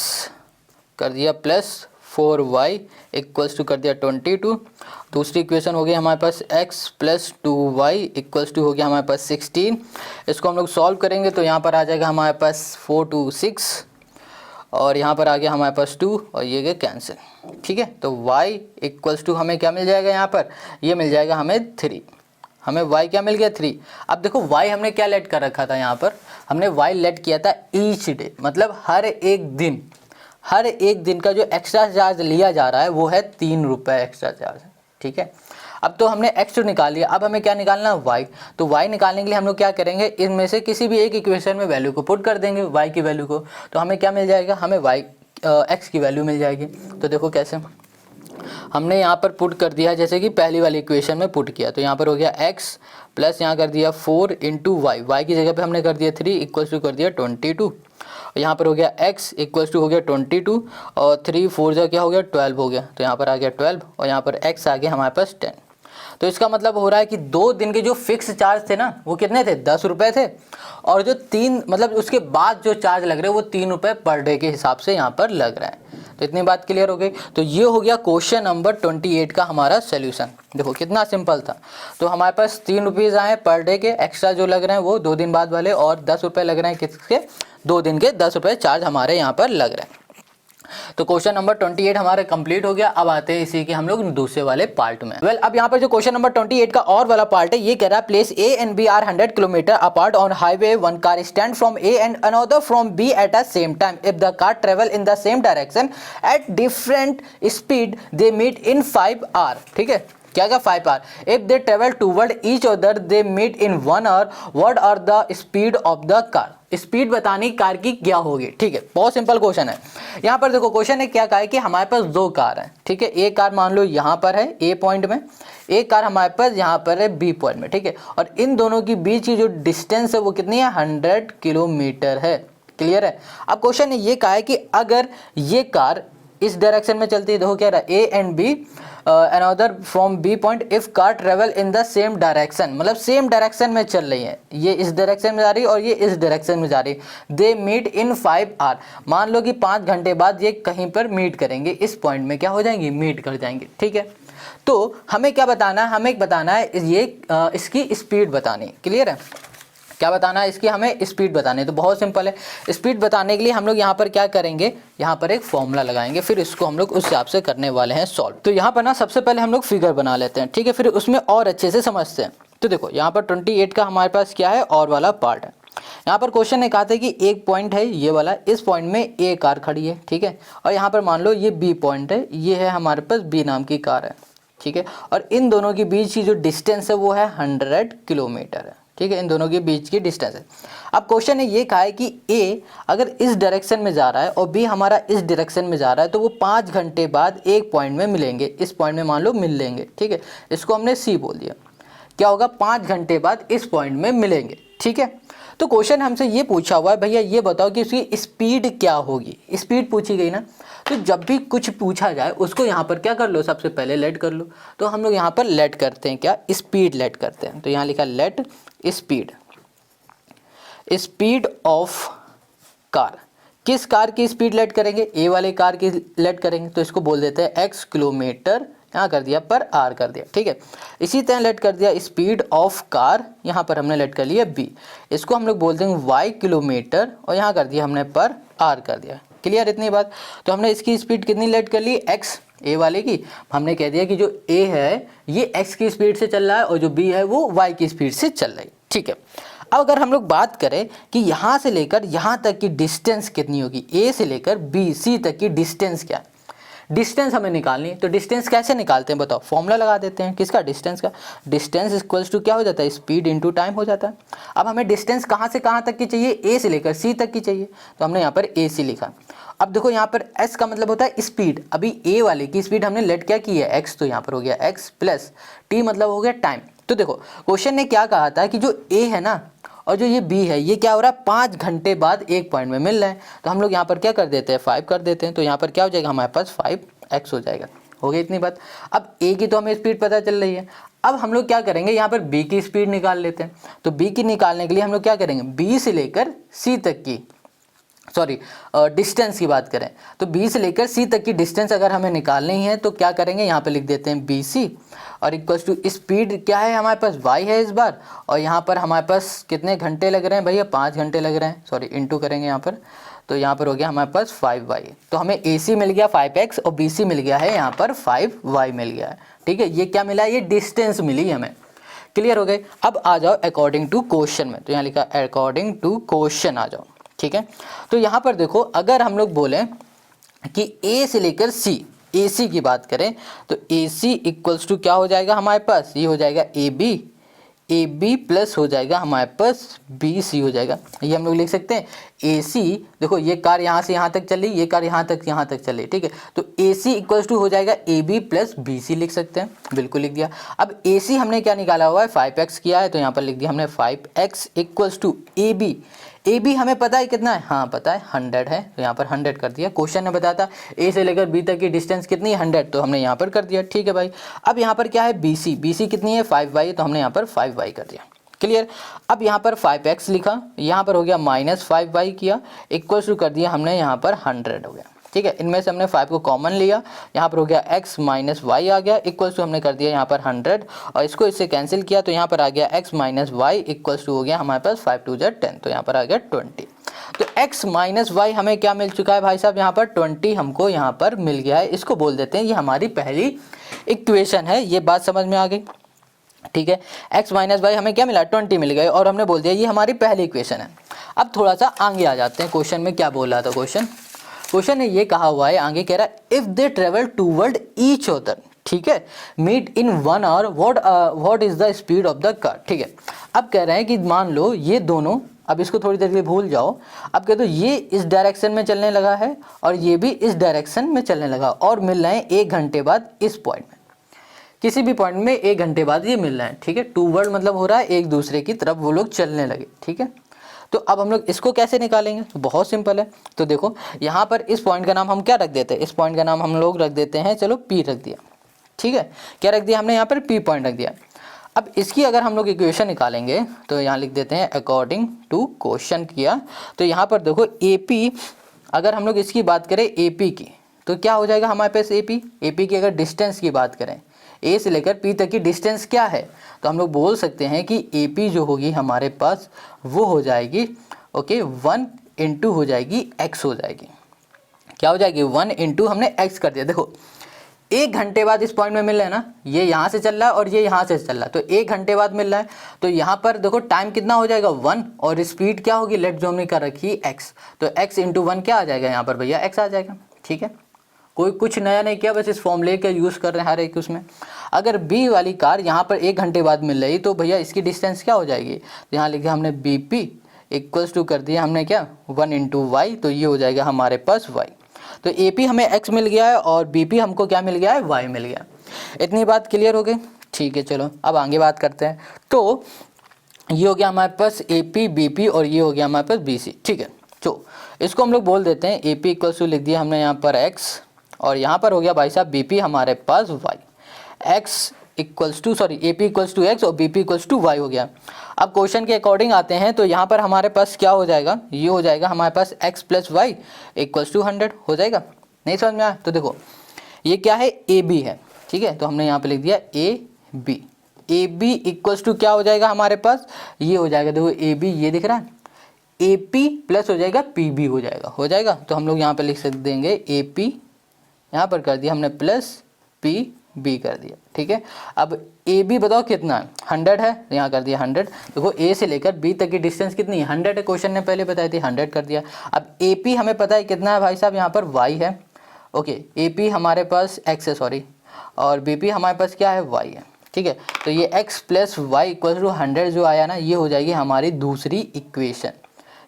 कर दिया प्लस 4y इक्वल्स टू कर दिया 22। दूसरी इक्वेशन हो गई हमारे पास x plus 2y equals to हो गया हमारे पास 16। इसको हम लोग सॉल्व करेंगे तो यहाँ पर आ जाएगा हमारे पास 4 2 6 और यहाँ पर आ गया हमारे पास 2 और ये गए कैंसिल, ठीक है। तो y इक्वल्स टू हमें क्या मिल जाएगा, यहाँ पर ये मिल जाएगा हमें 3, हमें y क्या मिल गया 3। अब देखो y हमने क्या लेट कर रखा था, यहाँ पर हमने y लेट किया था ईच डे, मतलब हर एक दिन, हर एक दिन का जो एक्स्ट्रा चार्ज लिया जा रहा है वो है 3 रुपये एक्स्ट्रा चार्ज, ठीक है। अब तो हमने x तो निकाल लिया, अब हमें क्या निकालना है, y। तो y निकालने के लिए हम लोग क्या करेंगे, इनमें से किसी भी एक इक्वेशन में वैल्यू को पुट कर देंगे, y की वैल्यू को। तो हमें क्या मिल जाएगा, हमें x की वैल्यू मिल जाएगी। तो देखो कैसे, हमने यहाँ पर पुट कर दिया, जैसे कि पहली वाली इक्वेशन में पुट किया, तो यहाँ पर हो गया x प्लस यहाँ कर दिया 4 इंटू वाई की जगह पे हमने कर दिया 3 इक्वल्स टू कर दिया 22। यहाँ पर हो गया x इक्वल्स टू हो गया 22 और 3 4 जा क्या हो गया 12 हो गया, तो यहाँ पर आ गया 12 और यहाँ पर x आ गया हमारे पास 10। तो इसका मतलब हो रहा है कि 2 दिन के जो फिक्स चार्ज थे ना वो कितने थे, 10 रुपये थे, और जो 3 मतलब उसके बाद जो चार्ज लग रहे हैं वो 3 रुपये पर डे के हिसाब से यहाँ पर लग रहा है। तो इतनी बात क्लियर हो गई। तो ये हो गया क्वेश्चन नंबर 28 का हमारा सोल्यूशन। देखो कितना सिंपल था। तो हमारे पास 3 रुपीज़ आए पर डे के, एक्स्ट्रा जो लग रहे हैं वो 2 दिन बाद वाले, और 10 रुपये लग रहे हैं किसके, 2 दिन के 10 रुपये चार्ज हमारे यहाँ पर लग रहे हैं। तो क्वेश्चन नंबर 28 हमारे कंप्लीट हो गया। अब आते हैं इसी के हम लोग दूसरे वाले पार्ट में। अब यहाँ पर जो क्वेश्चन नंबर 28 का और वाला पार्ट है, ये कह रहा है place A and B are 100 kilometre apart on highway, one car stand from A and another from B at a same time. If the car travel in the same direction at different speed they meet in 5 hour. ठीक है, क्या क्या 5 hour. If they travel toward each other they meet in 1 hour. What are the speed of the car. Speed बतानी car की क्या होगी। ठीक है, बहुत सिंपल क्वेश्चन है। यहाँ पर देखो क्वेश्चन ने क्या कहा है कि हमारे पास 2 कार है। ठीक है, एक कार मान लो यहाँ पर है ए पॉइंट में, एक कार हमारे पास यहाँ पर है बी पॉइंट में। ठीक है, और इन दोनों की बीच की जो डिस्टेंस है वो कितनी है, 100 किलोमीटर है। क्लियर है। अब क्वेश्चन ने ये कहा है कि अगर ये कार इस डायरेक्शन में चलती है, देखो क्या रहा है, A and B another from B point, if car travel in the same direction, मतलब सेम डायरेक्शन में चल रही है, ये इस डायरेक्शन में जा रही है और ये इस डायरेक्शन में जा रही है। They meet in 5 hour. मान लो कि 5 घंटे बाद ये कहीं पर मीट करेंगे, इस पॉइंट में क्या हो जाएंगी, मीट कर जाएंगे। ठीक है, तो हमें क्या बताना है, हमें बताना है ये इसकी स्पीड बतानी। क्लियर है, क्या बताना है, इसकी हमें स्पीड बतानी है। तो बहुत सिंपल है, स्पीड बताने के लिए हम लोग यहाँ पर क्या करेंगे, यहाँ पर एक फॉर्मूला लगाएंगे, फिर इसको हम लोग उस हिसाब से करने वाले हैं सॉल्व। तो यहाँ पर ना सबसे पहले हम लोग फिगर बना लेते हैं। ठीक है, फिर उसमें और अच्छे से समझते हैं। तो देखो यहाँ पर 28 का हमारे पास क्या है, और वाला पार्ट है। यहाँ पर क्वेश्चन ने कहा था कि एक पॉइंट है ये वाला, इस पॉइंट में ए कार खड़ी है। ठीक है, और यहाँ पर मान लो ये बी पॉइंट है, ये है हमारे पास बी नाम की कार है। ठीक है, और इन दोनों के बीच की जो डिस्टेंस है वो है 100 किलोमीटर है। ठीक है, इन दोनों के बीच की डिस्टेंस है। अब क्वेश्चन ने ये कहा है कि ए अगर इस डायरेक्शन में जा रहा है और बी हमारा इस डायरेक्शन में जा रहा है तो वो 5 घंटे बाद एक पॉइंट में मिलेंगे, इस पॉइंट में मान लो मिल लेंगे, ठीक है, इसको हमने सी बोल दिया। क्या होगा, 5 घंटे बाद इस पॉइंट में मिलेंगे, ठीक है। तो क्वेश्चन हमसे ये पूछा हुआ है, भैया ये बताओ कि उसकी स्पीड क्या होगी, स्पीड पूछी गई ना। तो जब भी कुछ पूछा जाए उसको यहाँ पर क्या कर लो, सबसे पहले लेट कर लो। तो हम लोग यहाँ पर लेट करते हैं, क्या, स्पीड लेट करते हैं। तो यहाँ लिखा let speed, speed of car. किस कार की स्पीड लेट करेंगे, ए वाले कार की लेट करेंगे, तो इसको बोल देते हैं x किलोमीटर, यहाँ कर दिया पर आर कर दिया, ठीक है। इसी तरह लेट कर दिया स्पीड ऑफ कार, यहाँ पर हमने लेट कर लिया b, इसको हम लोग बोल देंगे y किलोमीटर, और यहाँ कर दिया हमने पर आर कर दिया। क्लियर इतनी बात। तो हमने इसकी स्पीड कितनी लेट कर ली, x, ए वाले की। हमने कह दिया कि जो a है ये x की स्पीड से चल रहा है और जो b है वो y की स्पीड से चल रही है, ठीक है। अब अगर हम लोग बात करें कि यहाँ से लेकर यहाँ तक की डिस्टेंस कितनी होगी, ए से लेकर बी सी तक की डिस्टेंस क्या है, डिस्टेंस हमें निकालनी है। तो डिस्टेंस कैसे निकालते हैं बताओ, फॉर्मूला लगा देते हैं किसका, डिस्टेंस का। डिस्टेंस इक्वल्स टू क्या हो जाता है, स्पीड इनटू टाइम हो जाता है। अब हमें डिस्टेंस कहाँ से कहाँ तक की चाहिए, ए से लेकर सी तक की चाहिए, तो हमने यहाँ पर ए सी लिखा। अब देखो यहाँ पर एस का मतलब होता है स्पीड, अभी ए वाले की स्पीड हमने लेट क्या की है, एक्स, तो यहाँ पर हो गया एक्स प्लस टी मतलब हो गया टाइम। तो देखो क्वेश्चन ने क्या कहा था कि जो ए है ना और जो ये बी है ये क्या हो रहा है, 5 घंटे बाद एक पॉइंट में मिल रहा है। तो हम लोग यहाँ पर क्या कर देते हैं, 5 कर देते हैं। तो यहाँ पर क्या हो जाएगा, हमारे पास 5x हो जाएगा। हो गई इतनी बात। अब ए की तो हमें स्पीड पता चल रही है, अब हम लोग क्या करेंगे, यहाँ पर बी की स्पीड निकाल लेते हैं। तो बी की निकालने के लिए हम लोग क्या करेंगे, बी से लेकर सी तक की, सॉरी डिस्टेंस की बात करें तो बी से लेकर सी तक की डिस्टेंस अगर हमें निकालनी है तो क्या करेंगे, यहाँ पे लिख देते हैं बी सी, और इक्वल्स टू स्पीड क्या है हमारे पास, y है इस बार, और यहाँ पर हमारे पास कितने घंटे लग रहे हैं भैया, 5 घंटे लग रहे हैं, सॉरी इंटू करेंगे यहाँ पर, तो यहाँ पर हो गया हमारे पास 5y। तो हमें AC मिल गया 5x और BC मिल गया है यहाँ पर 5y मिल गया है, ठीक है। ये क्या मिला है, ये डिस्टेंस मिली हमें। क्लियर हो गए। अब आ जाओ अकॉर्डिंग टू क्वेश्चन में, तो यहाँ लिखा अकॉर्डिंग टू क्वेश्चन आ जाओ, ठीक है। तो यहाँ पर देखो अगर हम लोग बोले कि A से लेकर C, AC की बात करें तो AC इक्वल्स टू क्या हो जाएगा हमारे पास, ये हो जाएगा AB प्लस हो जाएगा हमारे पास BC हो जाएगा। ये हम लोग लिख सकते हैं AC, देखो ये कार यहाँ से यहाँ तक चली, ये कार यहाँ तक चली, ठीक है। तो AC इक्वल्स टू हो जाएगा AB प्लस BC लिख सकते हैं, बिल्कुल लिख दिया। अब AC हमने क्या निकाला हुआ है, 5x किया है, तो यहाँ पर लिख दिया हमने 5x इक्वल्स टू AB हमें पता है कितना है, हाँ पता है 100 है, तो यहाँ पर 100 कर दिया। क्वेश्चन ने बताया था A से लेकर B तक की डिस्टेंस कितनी है, 100, तो हमने यहाँ पर कर दिया, ठीक है भाई। अब यहाँ पर क्या है BC कितनी है 5y, तो हमने यहाँ पर 5y कर दिया। क्लियर। अब यहाँ पर 5x लिखा, यहाँ पर हो गया माइनस 5y किया, इक्वल्स टू कर दिया हमने यहाँ पर 100 हो गया, ठीक है। इनमें से हमने 5 को कॉमन लिया, यहाँ पर हो गया x माइनस वाई आ गया, इक्वल्स टू हमने कर दिया यहाँ पर 100 और इसको इससे कैंसिल किया तो यहाँ पर आ गया x minus Y equals to हो गया हमारे पास 5 2 10, तो यहाँ पर आ गया 20। तो x माइनस वाई हमें क्या मिल चुका है भाई साहब, यहाँ पर 20 हमको यहाँ पर मिल गया है। इसको बोल देते हैं ये हमारी पहली इक्वेशन है। ये बात समझ में आ गई, ठीक है। x माइनस वाई हमें क्या मिला, 20 मिल गए और हमने बोल दिया ये हमारी पहली इक्वेशन है। अब थोड़ा सा आगे आ जाते हैं, क्वेश्चन में क्या बोल रहा था, क्वेश्चन ने ये कहा हुआ है, आगे कह रहा है if they travel toward each other, ठीक है, meet in 1 hour what is the speed of the car, ठीक है। अब कह रहे हैं कि मान लो ये दोनों, अब इसको थोड़ी देर के लिए भूल जाओ, अब कहते हो ये इस डायरेक्शन में चलने लगा है और ये भी इस डायरेक्शन में चलने लगा और मिल रहे हैं 1 घंटे बाद इस पॉइंट में, किसी भी पॉइंट में 1 घंटे बाद ये मिल रहा है, ठीक है। टूवर्ड मतलब हो रहा है एक दूसरे की तरफ वो लोग चलने लगे, ठीक है। तो अब हम लोग इसको कैसे निकालेंगे, तो बहुत सिंपल है। तो देखो यहाँ पर इस पॉइंट का नाम हम क्या रख देते हैं, इस पॉइंट का नाम हम लोग रख देते हैं, चलो P रख दिया, ठीक है। क्या रख दिया हमने यहाँ पर, P पॉइंट रख दिया। अब इसकी अगर हम लोग इक्वेशन निकालेंगे तो यहाँ लिख देते हैं अकॉर्डिंग टू क्वेश्चन किया, तो यहाँ पर देखो AP, अगर हम लोग इसकी बात करें AP की तो क्या हो जाएगा हमारे पास AP की अगर डिस्टेंस की बात करें A से लेकर P तक की डिस्टेंस क्या है, तो हम लोग बोल सकते हैं कि AP जो होगी हमारे पास वो हो जाएगी, ओके, 1 इंटू हो जाएगी x हो जाएगी, क्या हो जाएगी 1 इंटू हमने x कर दिया। देखो 1 घंटे बाद इस पॉइंट में मिल रहा है ना, ये यहाँ से चल रहा है और ये यहाँ से चल रहा है, तो 1 घंटे बाद मिल रहा है, तो यहाँ पर देखो टाइम कितना हो जाएगा 1 और स्पीड क्या होगी, लेट जो हमने कर रखी x, तो x इंटू 1 क्या आ जाएगा यहाँ पर भैया, x आ जाएगा, ठीक है। कोई कुछ नया नहीं किया, बस इस फॉर्मूले का यूज़ कर रहे हैं हर एक उसमें। अगर बी वाली कार यहाँ पर 1 घंटे बाद मिल रही तो भैया इसकी डिस्टेंस क्या हो जाएगी, तो यहाँ लिखा हमने बी पी इक्वल्स टू कर दिया हमने क्या 1 इंटू वाई, तो ये हो जाएगा हमारे पास वाई। तो ए पी हमें एक्स मिल गया है और बी पी हमको क्या मिल गया है, वाई मिल गया। इतनी बात क्लियर हो गई, ठीक है। चलो अब आगे बात करते हैं। तो ये हो गया हमारे पास ए पी बी पी और ये हो गया हमारे पास बी सी, ठीक है। तो इसको हम लोग बोल देते हैं ए पी इक्वल्स टू लिख दिया हमने यहाँ पर एक्स और यहाँ पर हो गया भाई साहब बी पी हमारे पास Y. X equals to sorry A P equals to X और B P equals to Y हो गया। अब क्वेश्चन के अकॉर्डिंग आते हैं तो यहाँ पर हमारे पास क्या हो जाएगा, ये हो जाएगा हमारे पास X plus Y equals to 100 हो जाएगा। नहीं समझ में आया, तो देखो ये क्या है, ए बी है, ठीक है। तो हमने यहाँ पे लिख दिया ए बी इक्वल्स टू क्या हो जाएगा हमारे पास, ये हो जाएगा देखो ए बी, ये दिख रहा है, ए पी प्लस हो जाएगा पी बी हो जाएगा। तो हम लोग यहाँ पे लिख सकते देंगे ए पी यहाँ पर कर दिया हमने प्लस पी बी कर दिया, ठीक है। अब ए बी बताओ कितना है, 100 है, यहाँ कर दिया 100। देखो ए से लेकर बी तक की डिस्टेंस कितनी है, 100 है, क्वेश्चन ने पहले बताई थी, 100 कर दिया। अब ए पी हमें पता है कितना है भाई साहब, यहाँ पर वाई है, ओके। ए पी हमारे पास एक्स है सॉरी, और बी पी हमारे पास क्या है, वाई है, ठीक है। तो ये x plus Y equal to 100 जो आया ना, ये हो जाएगी हमारी दूसरी इक्वेशन।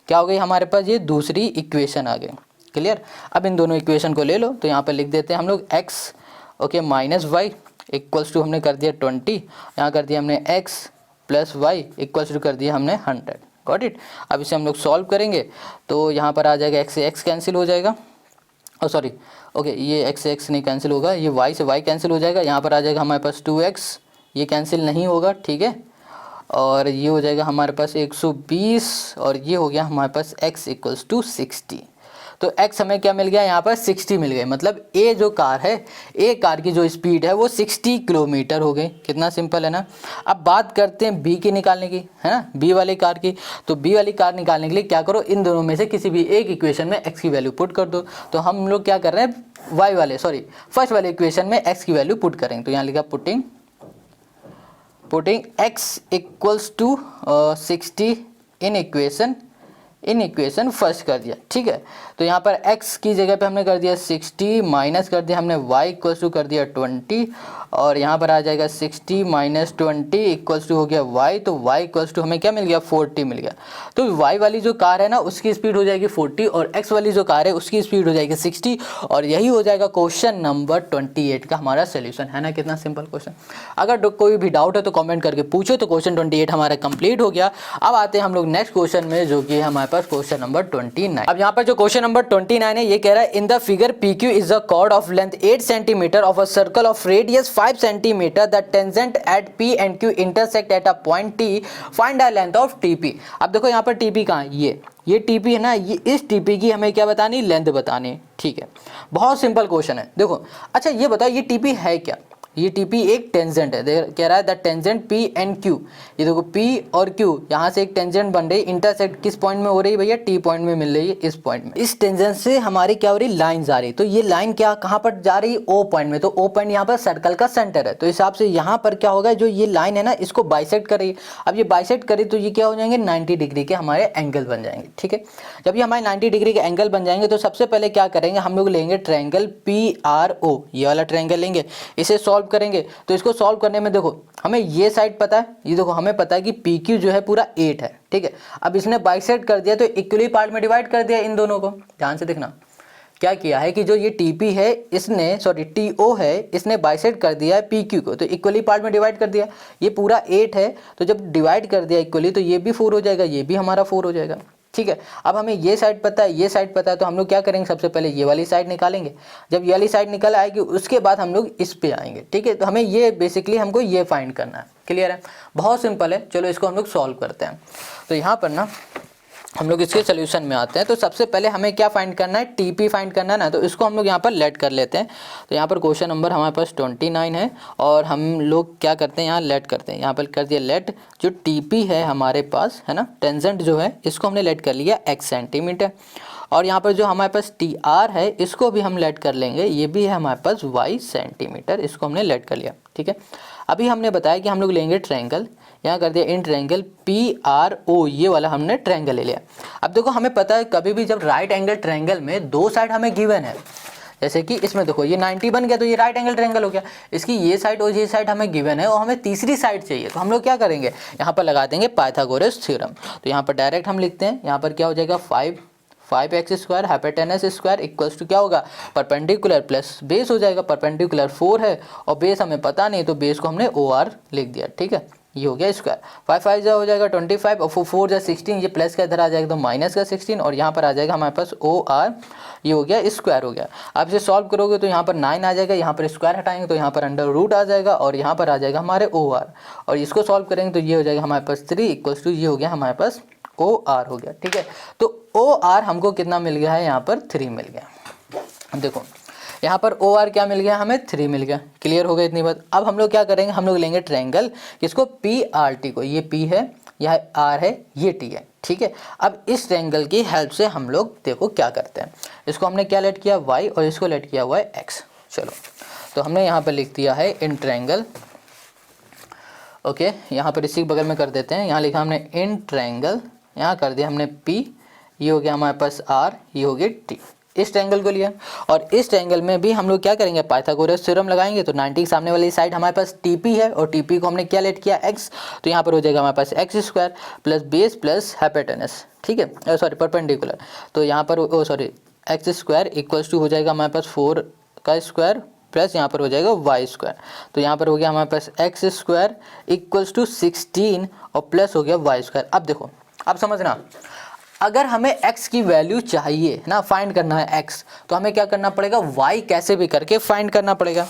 क्या हो गई हमारे पास, ये दूसरी इक्वेशन आ गई, क्लियर। अब इन दोनों इक्वेशन को ले लो, तो यहाँ पर लिख देते हैं हम लोग x okay minus Y equals to हमने कर दिया 20, यहाँ कर दिया हमने x plus Y equals to कर दिया हमने 100, गॉट इट। अब इसे हम लोग सॉल्व करेंगे तो यहाँ पर आ जाएगा x से x कैंसिल हो जाएगा, और सॉरी ओके ये x से x नहीं कैंसिल होगा, ये y से y कैंसिल हो जाएगा, यहाँ पर आ जाएगा हमारे पास 2x, ये कैंसिल नहीं होगा, ठीक है। और ये हो जाएगा हमारे पास 120 और ये हो गया हमारे पास x इक्वल्स टू 60। तो x हमें क्या मिल गया यहाँ पर 60 मिल गए, मतलब ए जो कार है, ए कार की जो स्पीड है वो 60 किलोमीटर हो गई। कितना सिंपल है ना। अब बात करते हैं बी की निकालने की, है ना, बी वाली कार की। तो बी वाली कार निकालने के लिए क्या करो, इन दोनों में से किसी भी एक इक्वेशन में x की वैल्यू पुट कर दो। तो हम लोग क्या कर रहे हैं, y वाले सॉरी फर्स्ट वाले इक्वेशन में x की वैल्यू पुट करेंगे। तो यहाँ लिखा putting x equals to 60 in equation first कर दिया, ठीक है। तो यहाँ पर x की जगह पे हमने कर दिया 60 माइनस कर दिया हमने y इक्वल्स टू कर दिया 20, और यहाँ पर आ जाएगा 60 माइनस 20 इक्वल्स टू हो गया y, तो y इक्वल्स टू हमें क्या मिल गया 40 मिल गया। तो y वाली जो कार है ना उसकी स्पीड हो जाएगी 40 और x वाली जो कार है उसकी स्पीड हो जाएगी 60, और यही हो जाएगा क्वेश्चन नंबर 28 का हमारा सोल्यूशन, है ना। कितना सिंपल क्वेश्चन। अगर कोई भी डाउट है तो कॉमेंट करके पूछो। तो क्वेश्चन 28 हमारा कंप्लीट हो गया। अब आते हैं हम लोग नेक्स्ट क्वेश्चन में, जो कि है हमारे पास क्वेश्चन नंबर 29। अब यहाँ पर जो क्वेश्चन नंबर 29 है ये कह रहा है in the figure PQ is the chord of length 8 centimetre of a circle of radius 5 centimetre the tangent at P and Q intersect at a point T, find the length of TP। अब देखो यहाँ पर TP कहाँ है, ये TP है ना, ये इस TP की हमें क्या बतानी, लेंथ बतानी, ठीक है। बहुत सिंपल क्वेश्चन है। देखो अच्छा ये बताओ ये TP है क्या, ये TP एक टेंजेंट है, कह रहा है the tangent P and Q, ये देखो P और Q यहाँ से एक टेंजेंट बन रही, इंटरसेक्ट किस पॉइंट में हो रही है भैया, T पॉइंट में मिल रही है, इस पॉइंट में। इस टेंजेंट से हमारी क्या हो रही, लाइन जा रही। तो ये लाइन क्या कहाँ पर जा रही, O पॉइंट में। तो O पॉइंट यहाँ पर सर्कल का सेंटर है, तो हिसाब से यहाँ पर क्या होगा, जो ये लाइन है ना इसको बाइसेक्ट कर रही है। अब ये बाइसेक्ट करी तो ये क्या हो जाएंगे, 90 डिग्री के हमारे एंगल बन जाएंगे, ठीक है। जब ये हमारे 90 डिग्री के एंगल बन जाएंगे तो सबसे पहले क्या करेंगे, हम लोग लेंगे ट्रायंगल PRO, ये वाला ट्रायंगल लेंगे, इसे सॉल्व करेंगे। तो इसको सॉल्व करने में देखो हमें ये साइड पता है, ये देखो हमें पता है कि PQ जो है पूरा 8 है, ठीक है। अब इसने बाइसेक्ट कर दिया तो इक्वली पार्ट में डिवाइड कर दिया इन दोनों को। ध्यान से देखना क्या किया है कि जो ये TP है इसने सॉरी TO है इसने बाइसेक्ट कर दिया है PQ को, तो इक्वली पार्ट में डिवाइड कर दिया। ये पूरा 8 है तो जब डिवाइड कर दिया इक्वली तो ये भी 4 हो जाएगा, ये भी हमारा 4 हो जाएगा, ठीक है। अब हमें ये साइड पता है, ये साइड पता है, तो हम लोग क्या करेंगे, सबसे पहले ये वाली साइड निकालेंगे। जब ये वाली साइड निकल आएगी उसके बाद हम लोग इस पे आएंगे, ठीक है। तो हमें ये बेसिकली हमको ये फाइंड करना है, क्लियर है, बहुत सिंपल है। चलो इसको हम लोग सॉल्व करते हैं। तो यहाँ पर ना हम लोग इसके सोल्यूशन में आते हैं। तो सबसे पहले हमें क्या फाइंड करना है, TP फाइंड करना है ना, तो इसको हम लोग यहाँ पर लेट कर लेते हैं। तो यहाँ पर क्वेश्चन नंबर हमारे पास 29 है और हम लोग क्या करते हैं, यहाँ लेट करते हैं। यहाँ पर कर दिया लेट, जो TP है हमारे पास है ना, टेंजेंट जो है इसको हमने लेट कर लिया x सेंटीमीटर, और यहाँ पर जो हमारे पास TR है इसको भी हम लेट कर लेंगे, ये भी है हमारे पास y सेंटीमीटर, इसको हमने लेट कर लिया, ठीक है। अभी हमने बताया कि हम लोग लेंगे ट्रायंगल, यहाँ कर दिया इन ट्रायंगल PRO, ये वाला हमने ट्रायंगल ले लिया। अब देखो हमें पता है कभी भी जब राइट एंगल ट्रायंगल में दो साइड हमें गिवन है, जैसे कि इसमें देखो ये 90 बन गया तो ये राइट एंगल ट्रायंगल हो गया। इसकी ये साइड और ये साइड हमें गिवन है और हमें तीसरी साइड चाहिए, तो हम लोग क्या करेंगे, यहाँ पर लगा देंगे पाइथागोरस थ्योरम। तो यहाँ पर डायरेक्ट हम लिखते हैं, यहाँ पर क्या हो जाएगा 5x square hypotenuse square equals to क्या होगा, परपेंडिकुलर प्लस बेस हो जाएगा। परपेंडिकुलर 4 है और बेस हमें पता नहीं, तो बेस को हमने OR लिख दिया, ठीक है। ये हो गया स्क्वायर, 5 5 जा हो जाएगा 25 और 4 जा 16, ये प्लस का इधर आ जाएगा तो माइनस का 16 और यहाँ पर आ जाएगा हमारे पास OR, ये हो गया स्क्वायर हो गया। आप इसे सॉल्व करोगे तो यहाँ पर 9 आ जाएगा, यहाँ पर स्क्वायर हटाएंगे तो यहाँ पर अंडर रूट आ जाएगा और यहाँ पर आ जाएगा हमारे OR, और इसको सॉल्व करेंगे तो ये हो जाएगा हमारे पास 3 इक्वल्स टू ये हो गया हमारे पास OR हो गया, ठीक है। तो OR हमको कितना मिल गया है, यहाँ पर 3 मिल गया। देखो यहाँ पर OR क्या मिल गया, हमें 3 मिल गया। क्लियर हो गया इतनी बात। अब हम लोग क्या करेंगे, हम लोग लेंगे ट्रायंगल किसको, PRT को। ये P है, यह R है, ये T है, ठीक है। अब इस ट्रायंगल की हेल्प से हम लोग देखो क्या करते हैं। इसको हमने क्या लेट किया Y और इसको लेट किया हुआ है X। चलो तो हमने यहाँ पर लिख दिया है इन ट्रायंगल, ओके। यहाँ पर इसी के बगल में कर देते हैं, यहाँ लिखा हमने इन ट्रायंगल, यहाँ कर दिया हमने P, ये हो गया हमारे पास R, ये हो गया T। इस ट्रायंगल को लिया और इस ट्रायंगल में भी हम लोग क्या करेंगे, पाइथागोरस थ्योरम लगाएंगे। तो 90 के सामने वाली साइड हमारे पास TP है और TP को हमने क्या लेट किया X, तो यहाँ पर हो जाएगा हमारे पास x square plus base plus hypotenuse, ठीक है, सॉरी परपेंडिकुलर। तो यहाँ पर sorry x square equals to हो जाएगा हमारे पास 4 का स्क्वायर प्लस यहाँ पर हो जाएगा y स्क्वायर। तो यहाँ पर हो गया हमारे पास x स्क्वायर इक्वल्स टू 16 और प्लस हो गया y स्क्वायर। अब देखो, अब समझना, अगर हमें x की वैल्यू चाहिए ना, फाइंड करना है x, तो हमें क्या करना पड़ेगा, y कैसे भी करके फाइंड करना पड़ेगा।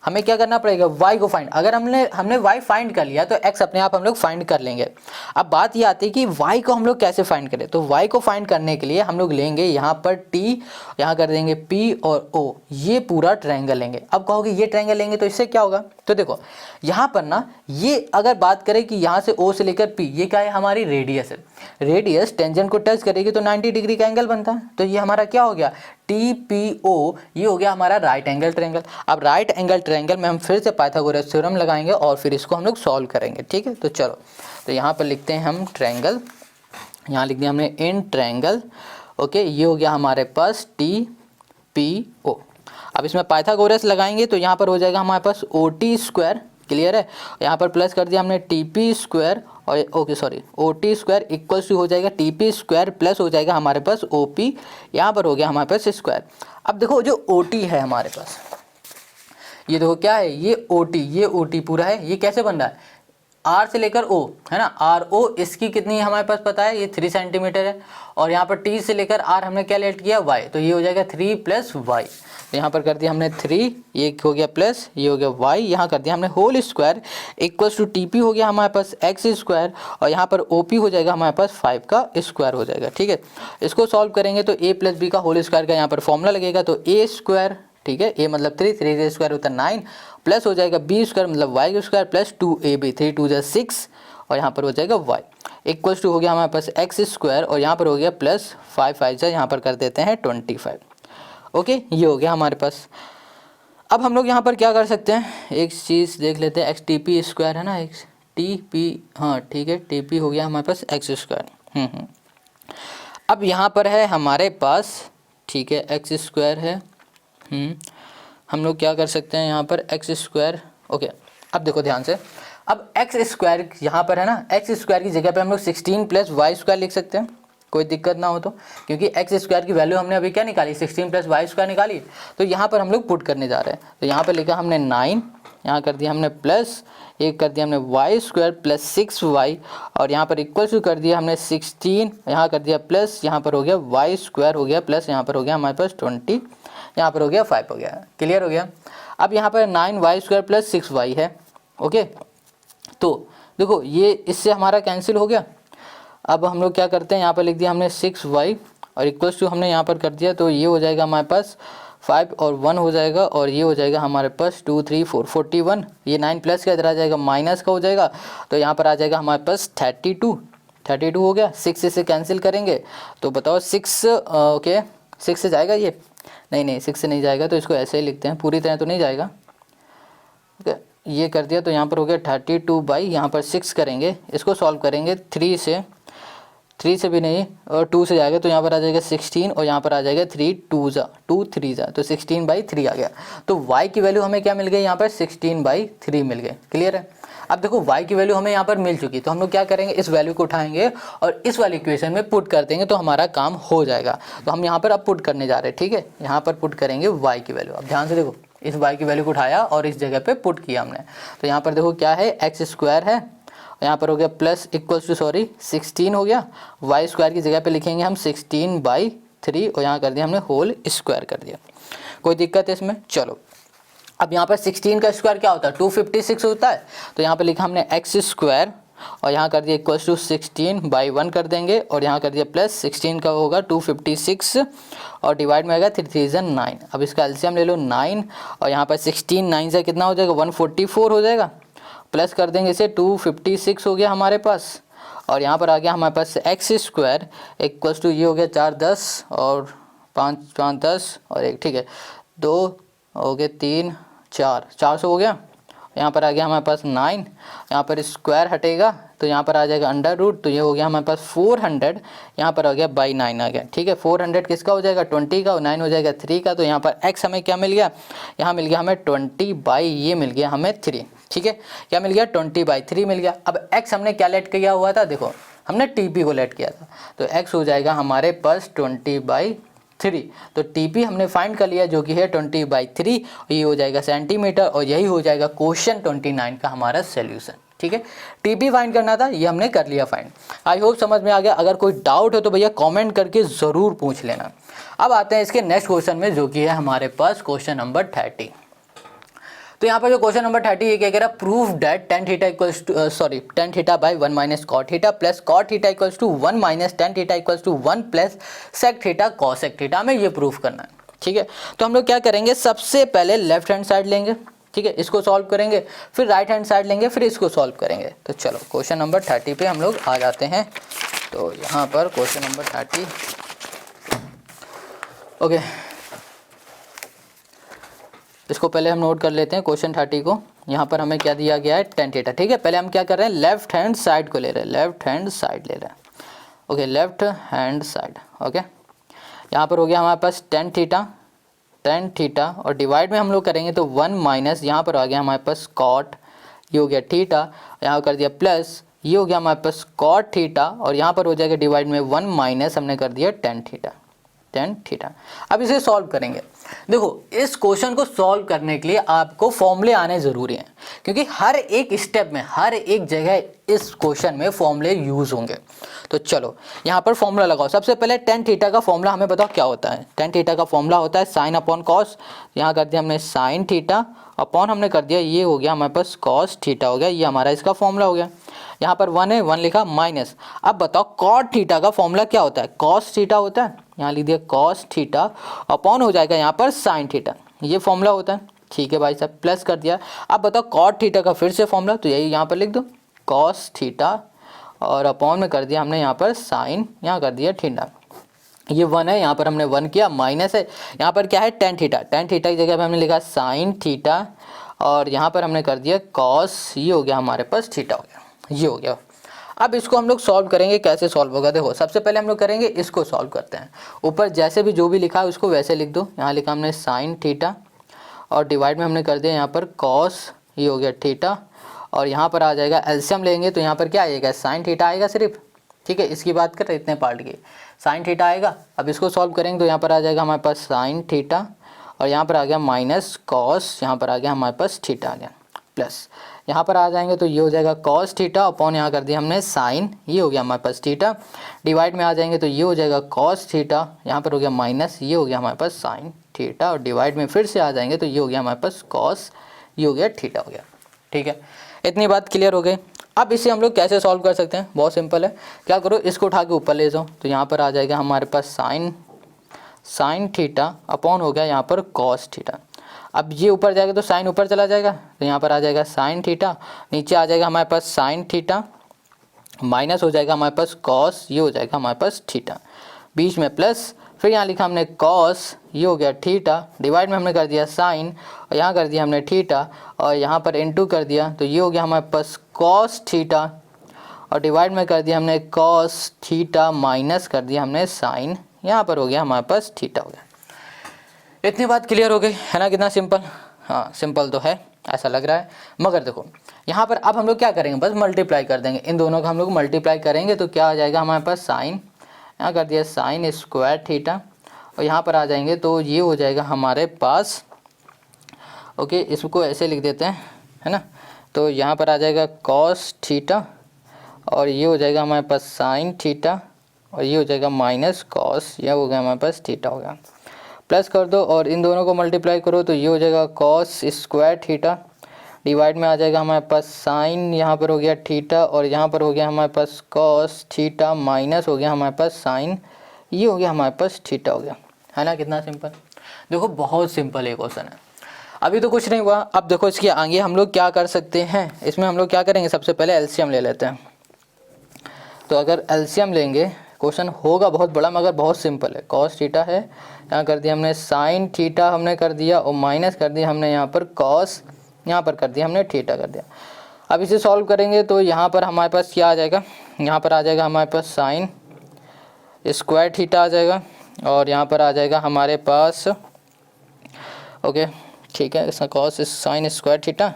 हमें क्या करना पड़ेगा, y को फाइंड। अगर हमने y फाइंड कर लिया तो x अपने आप हम लोग फाइंड कर लेंगे। अब बात ये आती है कि y को हम लोग कैसे फाइंड करें। तो y को फाइंड करने के लिए हम लोग लेंगे यहाँ पर t, यहाँ कर देंगे p और o, ये पूरा ट्रायंगल लेंगे। अब कहोगे ये ट्रायंगल लेंगे तो इससे क्या होगा, तो देखो यहाँ पर ना, ये अगर बात करें कि यहाँ से o से लेकर p, ये क्या है, हमारी रेडियस है। रेडियस टेंजेंट को टच करेगी तो 90 डिग्री का एंगल बनता है। तो ये हमारा क्या हो गया, TPO, ये हो गया हमारा राइट एंगल ट्रायंगल। अब राइट एंगल ट्रायंगल में हम फिर से पाइथागोरस थ्योरम लगाएंगे और फिर इसको हम लोग सॉल्व करेंगे, ठीक है। तो चलो, तो यहाँ पर लिखते हैं हम ट्रायंगल, यहाँ लिख दिया हमने इन ट्रायंगल, ओके। ये हो गया हमारे पास TPO। अब इसमें पाइथागोरस लगाएंगे तो यहाँ पर हो जाएगा हमारे पास OT स्क्वायर, क्लियर है। यहाँ पर प्लस कर दिया हमने TP स्क्वायर और okay sorry OT square equals to हो जाएगा TP स्क्वायर प्लस हो जाएगा हमारे पास OP, यहाँ पर हो गया हमारे पास स्क्वायर। अब देखो जो OT है हमारे पास, ये देखो क्या है, ये OT पूरा है। ये कैसे बन रहा है, R से लेकर O है ना, RO, इसकी कितनी हमारे पास पता है, ये 3 सेंटीमीटर है। और यहाँ पर T से लेकर R हमने क्या लेट किया, Y, तो ये हो जाएगा 3 प्लस Y। तो यहाँ पर कर दिया हमने 3, ये हो गया प्लस, ये हो गया y, यहाँ कर दिया हमने whole square equals to TP हो गया हमारे पास x स्क्वायर और यहाँ पर OP हो जाएगा हमारे पास 5 का स्क्वायर हो जाएगा, ठीक है। इसको सॉल्व करेंगे तो a प्लस बी का होल स्क्वायर का यहाँ पर फॉर्मूला लगेगा, तो a स्क्वायर, ठीक है, a मतलब 3 3 स्क्वायर होता है 9 प्लस हो जाएगा b स्क्वायर मतलब y स्क्वायर प्लस 2ab, 3 2 जा 6 और यहाँ पर हो जाएगा y इक्वल्स टू हो गया हमारे पास x स्क्वायर और यहाँ पर हो गया प्लस 5 5 जा यहाँ पर कर देते हैं 25, ओके। ये हो गया हमारे पास। अब हम लोग यहाँ पर क्या कर सकते हैं, एक चीज़ देख लेते हैं, XTP स्क्वायर है ना, XTP, हाँ ठीक है, TP हो गया हमारे पास x स्क्वायर। अब यहाँ पर है हमारे पास, ठीक है, x स्क्वायर है। हम लोग क्या कर सकते हैं यहाँ पर x स्क्वायर, ओके। अब देखो ध्यान से, अब x स्क्वायर यहाँ पर है ना, x स्क्वायर की जगह पे हम लोग 16 प्लस y स्क्वायर लिख सकते हैं, कोई दिक्कत ना हो तो, क्योंकि x स्क्वायर की वैल्यू हमने अभी क्या निकाली, 16 प्लस y स्क्वायर निकाली। तो यहाँ पर हम लोग पुट करने जा रहे हैं, तो यहाँ पर लिखा हमने 9, यहाँ कर दिया हमने प्लस, एक कर दिया हमने y स्क्वायर प्लस 6y और यहाँ पर इक्वल टू कर दिया हमने 16, यहाँ कर दिया प्लस, यहाँ पर हो गया y स्क्वायर हो गया प्लस, यहाँ पर हो गया हमारे पास 20, यहाँ पर हो गया 5 हो गया, क्लियर हो गया। अब यहाँ पर 9y स्क्वायर प्लस 6y है, ओके। तो देखो ये इससे हमारा कैंसिल हो गया। अब हम लोग क्या करते हैं, यहाँ पर लिख दिया हमने 6y और इक्वल्स टू हमने यहाँ पर कर दिया, तो ये हो जाएगा हमारे पास 5 और 1 हो जाएगा और ये हो जाएगा हमारे पास 2 3 4 41, ये 9 प्लस का इधर आ जाएगा माइनस का हो जाएगा, तो यहाँ पर आ जाएगा हमारे पास 32 हो गया। 6 से कैंसिल करेंगे तो बताओ 6, ओके 6 से जाएगा ये, नहीं 6 से नहीं जाएगा, तो इसको ऐसे ही लिखते हैं, पूरी तरह तो नहीं जाएगा, ओके। ये कर दिया तो यहाँ पर हो गया 32 बाई यहाँ पर 6 करेंगे, इसको सॉल्व करेंगे 3 से 3 से भी नहीं और 2 से जाएगा तो यहाँ पर आ जाएगा 16 और यहाँ पर आ जाएगा 3 2 जा 2 3 जा तो 16/3 आ गया। तो y की वैल्यू हमें क्या मिल गई यहाँ पर 16/3 मिल गए। क्लियर है। अब देखो y की वैल्यू हमें यहाँ पर मिल चुकी, तो हम लोग क्या करेंगे, इस वैल्यू को उठाएंगे और इस वाली इक्वेशन में पुट कर देंगे तो हमारा काम हो जाएगा। तो हम यहाँ पर अब पुट करने जा रहे हैं। ठीक है, यहाँ पर पुट करेंगे y की वैल्यू। अब ध्यान से देखो, इस y की वैल्यू को उठाया और इस जगह पे पुट किया हमने। तो यहाँ पर देखो क्या है, एक्स स्क्वायर है, यहाँ पर हो गया प्लस इक्वल्स टू 16 हो गया। वाई स्क्वायर की जगह पे लिखेंगे हम 16/3 और यहाँ कर दिया हमने होल स्क्वायर कर दिया। कोई दिक्कत है इसमें? चलो, अब यहाँ पर 16 का स्क्वायर क्या होता है, 256 होता है। तो यहाँ पर लिखा हमने एक्स स्क्वायर और यहाँ कर दिया इक्वल्स टू 16/1 कर देंगे और यहाँ कर दिया प्लस 16 का होगा 256 और डिवाइड में आएगा 3 3 9। अब इसका एलसीएम ले लो 9 और यहाँ पर 16 9 से कितना हो जाएगा, 144 हो जाएगा। प्लस कर देंगे इसे 256 हो गया हमारे पास और यहाँ पर आ गया हमारे पास एक्स स्क्वायर इक्वल्स टू ये हो गया 4 10 और 5 5 10 और 1, ठीक है, 2 हो गए 3 4 400 हो गया। यहाँ पर आ गया हमारे पास 9, यहाँ पर स्क्वायर हटेगा तो यहाँ पर आ जाएगा अंडर रूट, तो ये हो गया हमारे पास 400, यहाँ पर आ गया बाई 9 आ गया। ठीक है, 400 किसका हो जाएगा, 20 का और 9 हो जाएगा 3 का। तो यहाँ पर x हमें क्या मिल गया, यहाँ मिल गया हमें 20/, ये मिल गया हमें 3। ठीक है, क्या मिल गया, 20/3 मिल गया। अब x हमने क्या लेट किया हुआ था, देखो हमने TP को लेट किया था, तो x हो जाएगा हमारे पास 20/3। तो TP हमने फाइंड कर लिया जो कि है 20/3, ये हो जाएगा सेंटीमीटर और यही हो जाएगा क्वेश्चन 29 का हमारा सोल्यूशन। ठीक है, TP फाइंड करना था, ये हमने कर लिया फाइंड। आई होप समझ में आ गया। अगर कोई डाउट हो तो भैया कमेंट करके ज़रूर पूछ लेना। अब आते हैं इसके नेक्स्ट क्वेश्चन में जो कि है हमारे पास क्वेश्चन नंबर 30। तो यहाँ पर जो क्वेश्चन नंबर 30 ये क्या कह रहा है, prove that tan theta equals to tan theta by 1 minus cot theta plus cot theta equals to 1 minus tan theta equals to 1 plus sec theta cosec theta. हमें ये प्रूव करना है। ठीक है, तो हम लोग क्या करेंगे, सबसे पहले लेफ्ट हैंड साइड लेंगे, ठीक है, इसको सॉल्व करेंगे, फिर राइट हैंड साइड लेंगे, फिर इसको सॉल्व करेंगे। तो चलो क्वेश्चन नंबर 30 पे हम लोग आ जाते हैं। तो यहाँ पर क्वेश्चन नंबर 30, ओके, इसको पहले हम नोट कर लेते हैं क्वेश्चन 30 को। यहाँ पर हमें क्या दिया गया है, tan थीटा। ठीक है, पहले हम क्या कर रहे हैं, लेफ्ट हैंड साइड को ले रहे हैं, लेफ्ट हैंड साइड ले रहे हैं। Okay, left hand side. Okay, यहाँ पर हो गया हमारे पास tan थीटा और डिवाइड में हम लोग करेंगे तो 1 माइनस, यहाँ पर आ गया हमारे पास कॉट, ये हो गया थीटा, यहाँ कर दिया प्लस, ये हो गया हमारे पास कॉट थीटा और यहाँ पर हो जाएगा डिवाइड में 1 माइनस हमने कर दिया tan थीटा। अब इसे सॉल्व करेंगे। देखो इस क्वेश्चन को सॉल्व करने के लिए आपको फॉर्मूले आने ज़रूरी हैं, क्योंकि हर एक स्टेप में, हर एक जगह इस क्वेश्चन में फॉर्मूले यूज़ होंगे। तो चलो यहाँ पर फॉर्मूला लगाओ। सबसे पहले tan थीटा का फॉर्मूला हमें बताओ क्या होता है। tan थीटा का फॉर्मूला होता है साइन अपॉन कॉस, यहाँ कर दिया हमने साइन थीटा अपॉन हमने कर दिया, ये हो गया हमारे पास कॉस थीटा हो गया, ये हमारा इसका फॉर्मूला हो गया। यहाँ पर 1 है, 1 लिखा माइनस। अब बताओ कॉट थीटा का फॉर्मूला क्या होता है, कॉस थीटा होता है, यहाँ लिख दिया कॉस थीटा अपॉन हो जाएगा यहाँ पर साइन थीटा, ये फॉर्मूला होता है। ठीक है भाई साहब, प्लस कर दिया। अब बताओ कॉट थीटा का फिर से फॉर्मूला, तो यही यहाँ पर लिख दो कॉस थीटा और अपॉन में कर दिया हमने यहाँ पर साइन, यहाँ कर दिया थीटा। ये 1 है, यहाँ पर हमने 1 किया, माइनस है, यहाँ पर क्या है tan थीटा, tan थीटा की जगह पर हमने लिखा साइन थीटा और यहाँ पर हमने कर दिया कॉस, ये हो गया हमारे पास थीटा हो गया, ये हो गया। अब इसको हम लोग सॉल्व करेंगे, कैसे सॉल्व होगा, देखो सबसे पहले हम लोग करेंगे इसको सॉल्व करते हैं। ऊपर जैसे भी जो भी लिखा है उसको वैसे लिख दो। यहाँ लिखा हमने साइन थीटा और डिवाइड में हमने कर दिया यहाँ पर कॉस, ये हो गया थीटा और यहाँ पर आ जाएगा एलसीएम लेंगे तो यहाँ पर क्या आएगा, साइन थीटा आएगा सिर्फ। ठीक है, इसकी बात करें इतने पार्ट की, साइन थीटा आएगा। अब इसको सॉल्व करेंगे तो यहाँ पर आ जाएगा हमारे पास साइन थीटा और यहाँ पर आ गया माइनस कॉस, यहाँ पर आ गया हमारे पास थीटा आ गया, प्लस यहाँ पर आ जाएंगे तो ये हो जाएगा कॉस थीटा अपॉन यहाँ कर दिया हमने साइन, ये हो गया हमारे पास थीटा, डिवाइड में आ जाएंगे तो ये हो जाएगा कॉस थीटा, यहाँ पर हो गया माइनस, ये हो गया हमारे पास साइन थीटा और डिवाइड में फिर से आ जाएंगे तो ये हो गया हमारे पास कॉस, ये हो गया थीटा हो गया। ठीक है, इतनी बात क्लियर हो गई। अब इसे हम लोग कैसे सॉल्व कर सकते हैं, बहुत सिंपल है। क्या करो, इसको उठा के ऊपर ले जाओ तो यहाँ पर आ जाएगा हमारे पास साइन थीटा अपॉन हो गया यहाँ पर कॉस थीटा। अब ये ऊपर जाएगा तो साइन ऊपर चला जाएगा तो यहाँ पर आ जाएगा साइन थीटा, नीचे आ जाएगा हमारे पास साइन थीटा, माइनस हो जाएगा हमारे पास कॉस, ये हो जाएगा हमारे पास थीटा, बीच में प्लस, फिर यहाँ लिखा हमने कॉस, ये हो गया थीटा, डिवाइड में हमने कर दिया साइन और यहाँ कर दिया हमने थीटा और यहाँ पर इनटू कर दिया तो ये हो गया हमारे पास कॉस थीटा और डिवाइड में कर दिया हमने कॉस थीटा माइनस कर दिया हमने साइन, यहाँ पर हो गया हमारे पास थीटा हो गया। इतनी बात क्लियर हो गई है ना, कितना सिंपल। हाँ सिंपल तो है ऐसा लग रहा है, मगर देखो यहाँ पर अब हम लोग क्या करेंगे, बस मल्टीप्लाई कर देंगे, इन दोनों का हम लोग मल्टीप्लाई करेंगे तो क्या आ जाएगा हमारे पास साइन, यहाँ कर दिया साइन स्क्वायर थीटा, और यहाँ पर आ जाएंगे तो ये हो जाएगा हमारे पास, ओके इसको ऐसे लिख देते हैं है ना, तो यहाँ पर आ जाएगा कॉस थीटा और ये हो जाएगा हमारे पास साइन थीटा और ये हो जाएगा माइनस कॉस, यह हो गया हमारे पास थीटा हो गया। प्लस कर दो और इन दोनों को मल्टीप्लाई करो तो ये हो जाएगा कॉस स्क्वायर थीटा, डिवाइड में आ जाएगा हमारे पास साइन, यहाँ पर हो गया थीटा और यहाँ पर हो गया हमारे पास कॉस थीटा माइनस हो गया हमारे पास साइन, ये हो गया हमारे पास थीटा हो गया, है ना। कितना सिंपल, देखो बहुत सिंपल ये क्वेश्चन है। अभी तो कुछ नहीं हुआ, अब देखो इसके आगे हम लोग क्या कर सकते हैं, इसमें हम लोग क्या करेंगे, सबसे पहले एलसीएम ले लेते हैं। तो अगर एलसीएम लेंगे, क्वेश्चन होगा बहुत बड़ा मगर बहुत सिंपल है। कॉस थीटा है, यहाँ कर दिया हमने साइन थीटा हमने कर दिया और माइनस कर दिया हमने यहाँ पर कॉस, यहाँ पर कर दिया हमने थीटा कर दिया। अब इसे सॉल्व करेंगे तो यहाँ पर हमारे पास क्या आ जाएगा, यहाँ पर आ जाएगा हमारे पास साइन स्क्वायर थीटा आ जाएगा और यहाँ पर आ जाएगा हमारे पास, ओके ठीक है, इसका कॉस साइन स्क्वायर थीटा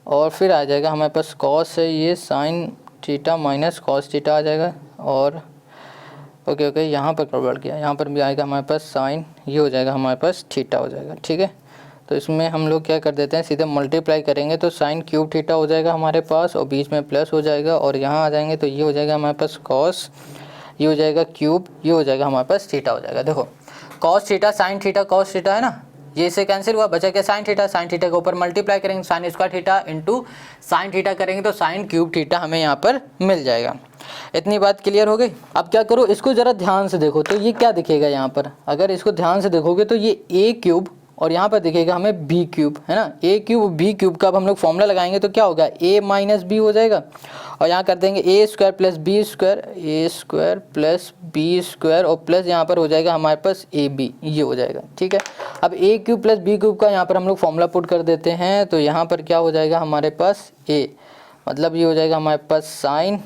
और फिर आ जाएगा हमारे पास कॉस है ये sine theta minus cos theta आ जाएगा और ओके यहाँ पर गड़बड़ किया, यहाँ पर भी आएगा हमारे पास साइन, ये हो जाएगा हमारे पास थीटा हो जाएगा। ठीक है, तो इसमें हम लोग क्या कर देते हैं, सीधे मल्टीप्लाई करेंगे तो साइन क्यूब थीटा हो जाएगा हमारे पास और बीच में प्लस हो जाएगा और यहाँ आ जाएंगे तो ये हो जाएगा हमारे पास कॉस, ये हो जाएगा क्यूब, ये हो जाएगा हमारे पास थीटा हो जाएगा। देखो cos theta sine theta cos theta है ना, ये इससे कैंसिल हुआ, बचा क्या साइन थीटा, साइन थीटा के ऊपर मल्टीप्लाई करेंगे sign square theta into sine theta करेंगे तो साइन क्यूब थीटा हमें यहाँ पर मिल जाएगा। इतनी बात क्लियर हो गई। अब क्या करो, इसको ज़रा ध्यान से देखो तो ये क्या दिखेगा यहाँ पर, अगर इसको ध्यान से देखोगे तो ये ए क्यूब और यहाँ पर दिखेगा हमें बी क्यूब, है ना। ए क्यूब बी क्यूब का अब हम लोग फॉर्मूला लगाएंगे तो क्या होगा, ए माइनस बी हो जाएगा और यहाँ कर देंगे ए स्क्वायर प्लस बी स्क्वायर, ए स्क्वायर प्लस बी स्क्वायर और प्लस यहाँ पर हो जाएगा हमारे पास ए बी, ये हो जाएगा। ठीक है, अब ए क्यूब प्लस बी क्यूब का यहाँ पर हम लोग फॉर्मूला पुट कर देते हैं तो यहाँ पर क्या हो जाएगा हमारे पास ए, मतलब ये हो जाएगा हमारे पास साइन,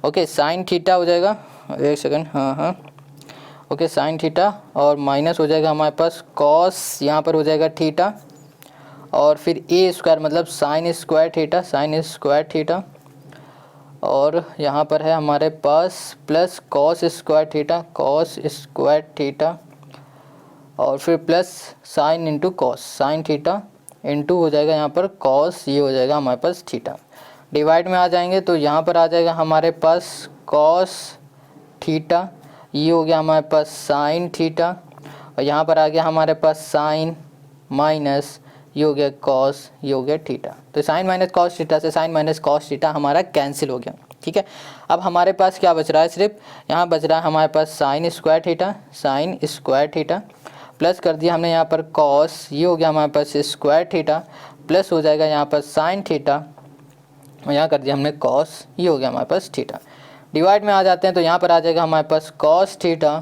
ओके साइन थीटा हो जाएगा, एक सेकंड, हाँ ओके साइन थीटा और माइनस हो जाएगा हमारे पास कॉस, यहाँ पर हो जाएगा थीटा और फिर ए स्क्वायर मतलब sine square theta, sine square theta और यहाँ पर है हमारे पास plus cos square theta, cos square theta और फिर plus sine into cos, sine theta into हो जाएगा यहाँ पर कॉस, ये हो जाएगा हमारे पास थीटा। डिवाइड में आ जाएंगे तो यहाँ पर आ जाएगा हमारे पास कॉस थीटा, ये हो गया हमारे पास साइन थीटा और यहाँ पर आ गया हमारे पास साइन माइनस, ये हो गया कॉस, ये हो गया थीटा। तो साइन माइनस कॉस थीटा से साइन माइनस कॉस थीटा हमारा कैंसिल हो गया। ठीक है, अब हमारे पास क्या बच रहा है, सिर्फ यहाँ बच रहा है हमारे पास sine square theta, sine square theta plus कर दिया हमने यहाँ पर कॉस, ये हो गया हमारे पास स्क्वायर थीटा प्लस हो जाएगा यहाँ पर साइन थीटा और यहाँ कर दिया हमने कॉस, ये हो गया हमारे पास थीटा। डिवाइड में आ जाते हैं तो यहाँ पर आ जाएगा हमारे पास कॉस थीटा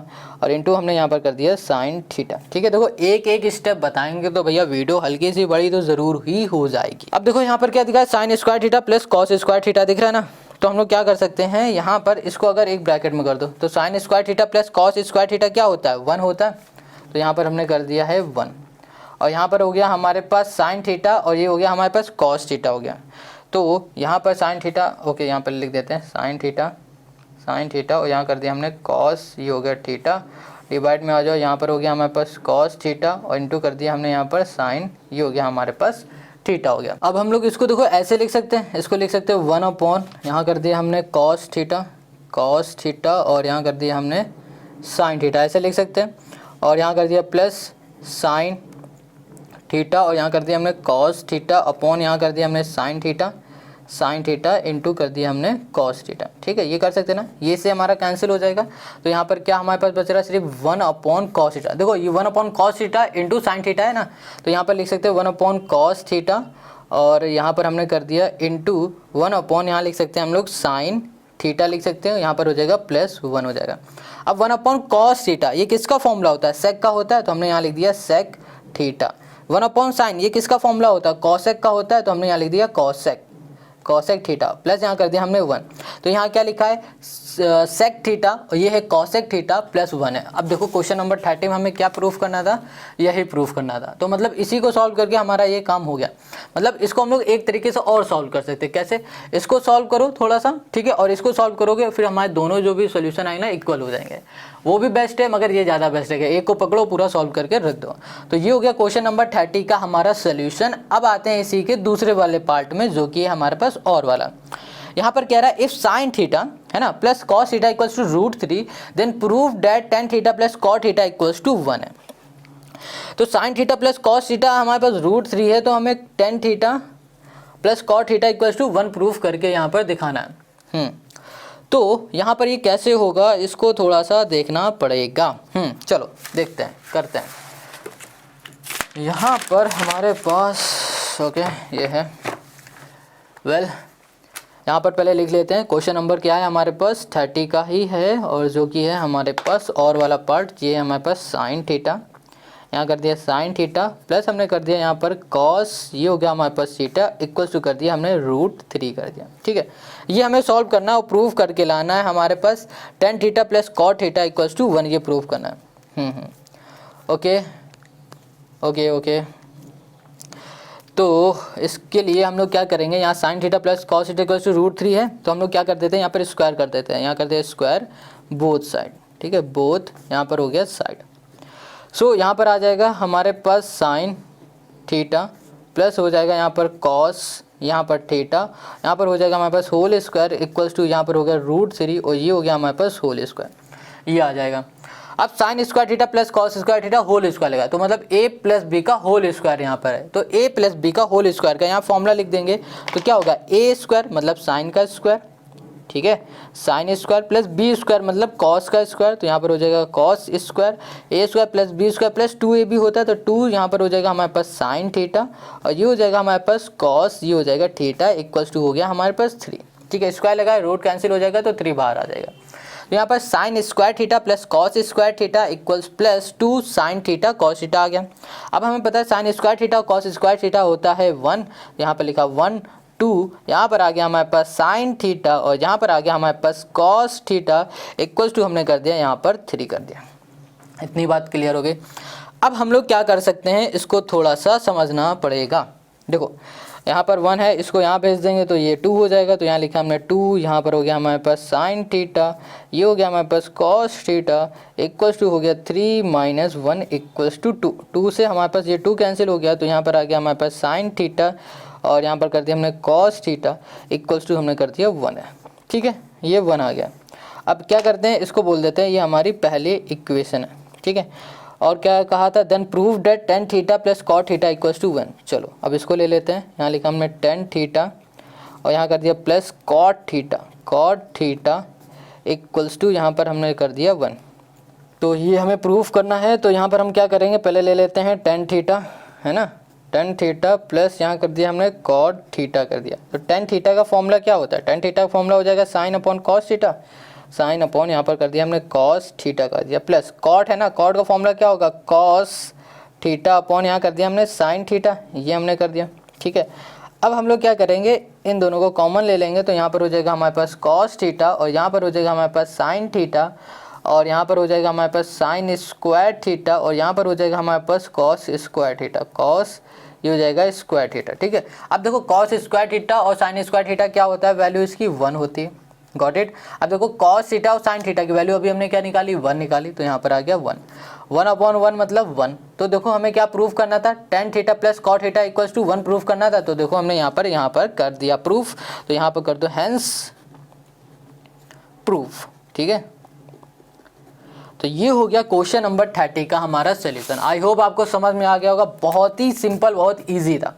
और इंटू हमने यहाँ पर कर दिया साइन थीटा। ठीक है, देखो एक एक स्टेप बताएंगे तो भैया वीडियो हल्की सी बड़ी तो ज़रूर ही हो जाएगी। अब देखो यहाँ पर क्या दिखा है, sine square theta plus cos square theta दिख रहा है ना, तो हम लोग क्या कर सकते हैं, यहाँ पर इसको अगर एक ब्रैकेट में कर दो तो sign square theta plus cos square theta क्या होता है, 1 होता है, तो यहाँ पर हमने कर दिया है 1 और यहाँ पर हो गया हमारे पास साइन थीटा और ये हो गया हमारे पास कॉस थीटा हो गया। तो यहाँ पर साइन थीटा, ओके यहाँ पर लिख देते हैं साइन थीटा और यहाँ कर दिया हमने कॉस, ये हो गया थीटा। डिवाइड में आ जाओ, यहाँ पर हो गया हमारे पास कॉस थीटा और इंटू कर दिया हमने यहाँ पर साइन, ये हो गया हमारे पास थीटा हो गया। अब हम लोग इसको देखो ऐसे लिख सकते हैं, इसको लिख सकते हैं 1 अपॉन, यहाँ कर दिया हमने कॉस थीटा और यहाँ कर दिया हमने साइन थीटा, ऐसे लिख सकते हैं और यहाँ कर दिया प्लस साइन थीटा और यहाँ कर दिया हमने कॉस थीटा अपॉन यहाँ कर दिया हमने साइन थीटा इंटू कर दिया हमने कॉस थीटा। ठीक है, ये कर सकते हैं ना, ये से हमारा कैंसिल हो जाएगा तो यहाँ पर क्या हमारे पास बच रहा है, सिर्फ 1 अपॉन कॉस थीटा। देखो ये 1 upon cos theta into sine theta है ना, तो यहाँ पर लिख सकते हैं 1 अपॉन कॉस थीटा और यहाँ पर हमने कर दिया इंटू 1 अपॉन, यहाँ लिख सकते हैं हम लोग साइन थीटा लिख सकते हैं, यहाँ पर हो जाएगा प्लस 1 हो जाएगा। अब 1 अपॉन कॉस थीटा ये किसका फॉर्मूला होता है, सेक का होता है, तो हमने यहाँ लिख दिया सेक थीटा। 1 अपॉन साइन ये किसका फॉर्मूला होता है, कॉसेक का होता है, तो हमने यहाँ लिख दिया कॉसेक थीटा प्लस यहाँ कर दिया हमने 1, तो यहाँ क्या लिखा है सेक थीटा और ये है कॉसेक थीटा प्लस 1 है। अब देखो क्वेश्चन नंबर 30 में हमें क्या प्रूफ करना था, यही प्रूफ करना था। तो मतलब इसी को सॉल्व करके हमारा ये काम हो गया। मतलब इसको हम लोग एक तरीके से और सॉल्व कर सकते हैं। कैसे, इसको सॉल्व करो थोड़ा सा, ठीक है, और इसको सॉल्व करोगे फिर हमारे दोनों जो भी सोल्यूशन आएंगे ना इक्वल हो जाएंगे। वो भी बेस्ट है मगर ये ज़्यादा बेस्ट है, एक को पकड़ो पूरा सॉल्व करके रख दो। तो ये हो गया क्वेश्चन नंबर 30 का हमारा सोल्यूशन। अब आते हैं इसी के दूसरे वाले पार्ट में जो कि है हमारे पास और वाला। यहाँ पर कह रहा है इफ साइन थीटा है ना plus cos theta equals to √3 then prove that tan theta plus cot theta equals to 1 है। तो sine theta plus cos theta हमारे पास √3 है, तो हमें tan theta plus cot theta equals to 1 proof करके यहाँ पर दिखाना है। तो यहाँ पर ये कैसे होगा इसको थोड़ा सा देखना पड़ेगा। चलो देखते हैं, करते हैं। यहाँ पर हमारे पास ओके ये है यहाँ पर पहले लिख लेते हैं। क्वेश्चन नंबर क्या है हमारे पास 30 का ही है, और जो कि है हमारे पास और वाला पार्ट ये है हमारे पास साइन थीटा, यहाँ कर दिया साइन थीटा प्लस हमने कर दिया यहाँ पर कॉस, ये हो गया हमारे पास थीटा इक्वल्स टू कर दिया हमने √3 कर दिया। ठीक है, ये हमें सॉल्व करना है और प्रूव करके लाना है। हमारे पास ten theta plus cot theta equals to 1 ये प्रूव करना है। ओके ओके ओके, तो इसके लिए हम लोग क्या करेंगे, यहाँ sine theta plus cos theta equals to √3 है, तो हम लोग क्या कर देते हैं यहाँ पर स्क्वायर कर देते हैं। यहाँ कर देते हैं स्क्वायर बोथ साइड, ठीक है, बोथ यहाँ पर हो गया साइड। सो यहाँ पर आ जाएगा हमारे पास साइन थीटा प्लस हो जाएगा यहाँ पर कॉस, यहाँ पर थीटा, यहाँ पर हो जाएगा हमारे पास होल स्क्वायर इक्वल्स टू यहाँ पर हो गया √3 और ये हो गया हमारे पास होल स्क्वायर, ये आ जाएगा। अब sine square theta plus cos square theta whole square लगा, तो मतलब a प्लस बी का होल स्क्वायर यहाँ पर है। तो a प्लस बी का होल स्क्वायर का यहाँ फॉर्मूला लिख देंगे, तो क्या होगा a स्क्वायर मतलब साइन का स्क्वायर, ठीक है, sine square plus B square मतलब कॉस का स्क्वायर, तो यहाँ पर हो जाएगा cos square, a square plus B square plus 2ab होता है, तो 2 यहाँ पर हो जाएगा हमारे पास साइन थीटा और ये हो जाएगा हमारे पास कॉस, ये हो जाएगा थीटा इक्वल्स टू हो गया हमारे पास 3। ठीक है, स्क्वायर लगा रूट कैंसिल हो जाएगा तो 3 बाहर आ जाएगा। तो यहाँ पर sine square theta plus cos square theta equals plus 2 sine theta cos theta आ गया। अब हमें पता है sine square theta cos square theta होता है 1, यहाँ पर लिखा 1 2, यहाँ पर आ गया हमारे पास साइन थीटा और यहाँ पर आ गया हमारे पास कॉस थीटा इक्वल्स टू हमने कर दिया यहाँ पर 3 कर दिया। इतनी बात क्लियर हो गई। अब हम लोग क्या कर सकते हैं, इसको थोड़ा सा समझना पड़ेगा। देखो यहाँ पर 1 है, इसको यहाँ भेज देंगे तो ये 2 हो जाएगा, तो यहाँ लिखा हमने 2, यहाँ पर हो गया हमारे पास साइन थीटा, ये हो गया हमारे पास कॉस थीटा इक्वल्स टू हो गया 3 - 1 इक्वल्स टू 2। 2 से हमारे पास ये 2 कैंसिल हो गया, तो यहाँ पर आ गया हमारे पास साइन थीटा और यहाँ पर कर दिया हमने कॉस थीटा इक्वल्स टू हमने कर दिया 1 है। ठीक है, ये 1 आ गया। अब क्या करते हैं, इसको बोल देते हैं ये हमारी पहली इक्वेशन है। ठीक है, और क्या कहा था, then prove that tan theta plus cot theta equals to 1। चलो अब इसको ले लेते हैं, यहाँ लिखा हमने टेन थीटा और यहाँ कर दिया plus cot theta equals to यहाँ पर हमने कर दिया 1। तो ये हमें प्रूफ करना है, तो यहाँ पर हम क्या करेंगे, पहले ले लेते हैं टेन थीटा, है ना, टेन थीटा प्लस यहाँ कर दिया हमने कॉट थीटा कर दिया। तो टेन थीटा का फॉर्मूला क्या होता है, टेन थीटा का फॉर्मूला हो जाएगा sine upon cos theta, sine upon यहाँ पर कर दिया हमने कॉस थीटा कर दिया, प्लस कॉट है ना, कॉट का फॉर्मूला क्या होगा कॉस थीटा अपॉन यहाँ कर दिया हमने साइन थीटा, ये हमने कर दिया। ठीक है, अब हम लोग क्या करेंगे, इन दोनों को कॉमन ले लेंगे, तो यहाँ पर हो जाएगा हमारे पास कॉस थीटा और यहाँ पर हो जाएगा हमारे पास साइन थीटा और यहाँ पर हो जाएगा हमारे पास साइन स्क्वायर थीटा और यहाँ पर हो जाएगा हमारे पास कॉस स्क्वायर थीटा, कॉस ये हो जाएगा स्क्वायर थीटा। ठीक है, अब देखो कॉस स्क्वायर थीटा और साइन स्क्वायर थीटा क्या होता है, वैल्यू इसकी 1 होती है। Got it. अब देखो कॉस थीटा और साइन थीटा की वैल्यू अभी हमने क्या निकाली, 1 निकाली, तो यहाँ पर आ गया 1, 1/1 मतलब 1। तो देखो हमें क्या प्रूफ करना था, tan theta plus cot theta equals to 1 proof करना था। तो देखो हमने यहाँ पर कर दिया प्रूफ, तो यहाँ पर कर दो हैंस प्रूफ। ठीक है, तो ये हो गया क्वेश्चन नंबर 30 का हमारा सोल्यूशन। आई होप आपको समझ में आ गया होगा, बहुत ही सिंपल, बहुत ईजी था।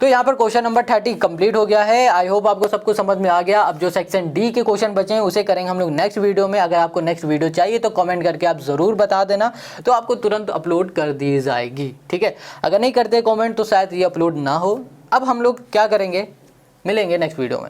तो यहाँ पर क्वेश्चन नंबर 30 कंप्लीट हो गया है। आई होप आपको सब कुछ समझ में आ गया। अब जो सेक्शन डी के क्वेश्चन बचे हैं उसे करेंगे हम लोग नेक्स्ट वीडियो में। अगर आपको नेक्स्ट वीडियो चाहिए तो कमेंट करके आप ज़रूर बता देना, तो आपको तुरंत अपलोड कर दी जाएगी। ठीक है, अगर नहीं करते कमेंट तो शायद ये अपलोड ना हो। अब हम लोग क्या करेंगे, मिलेंगे नेक्स्ट वीडियो में।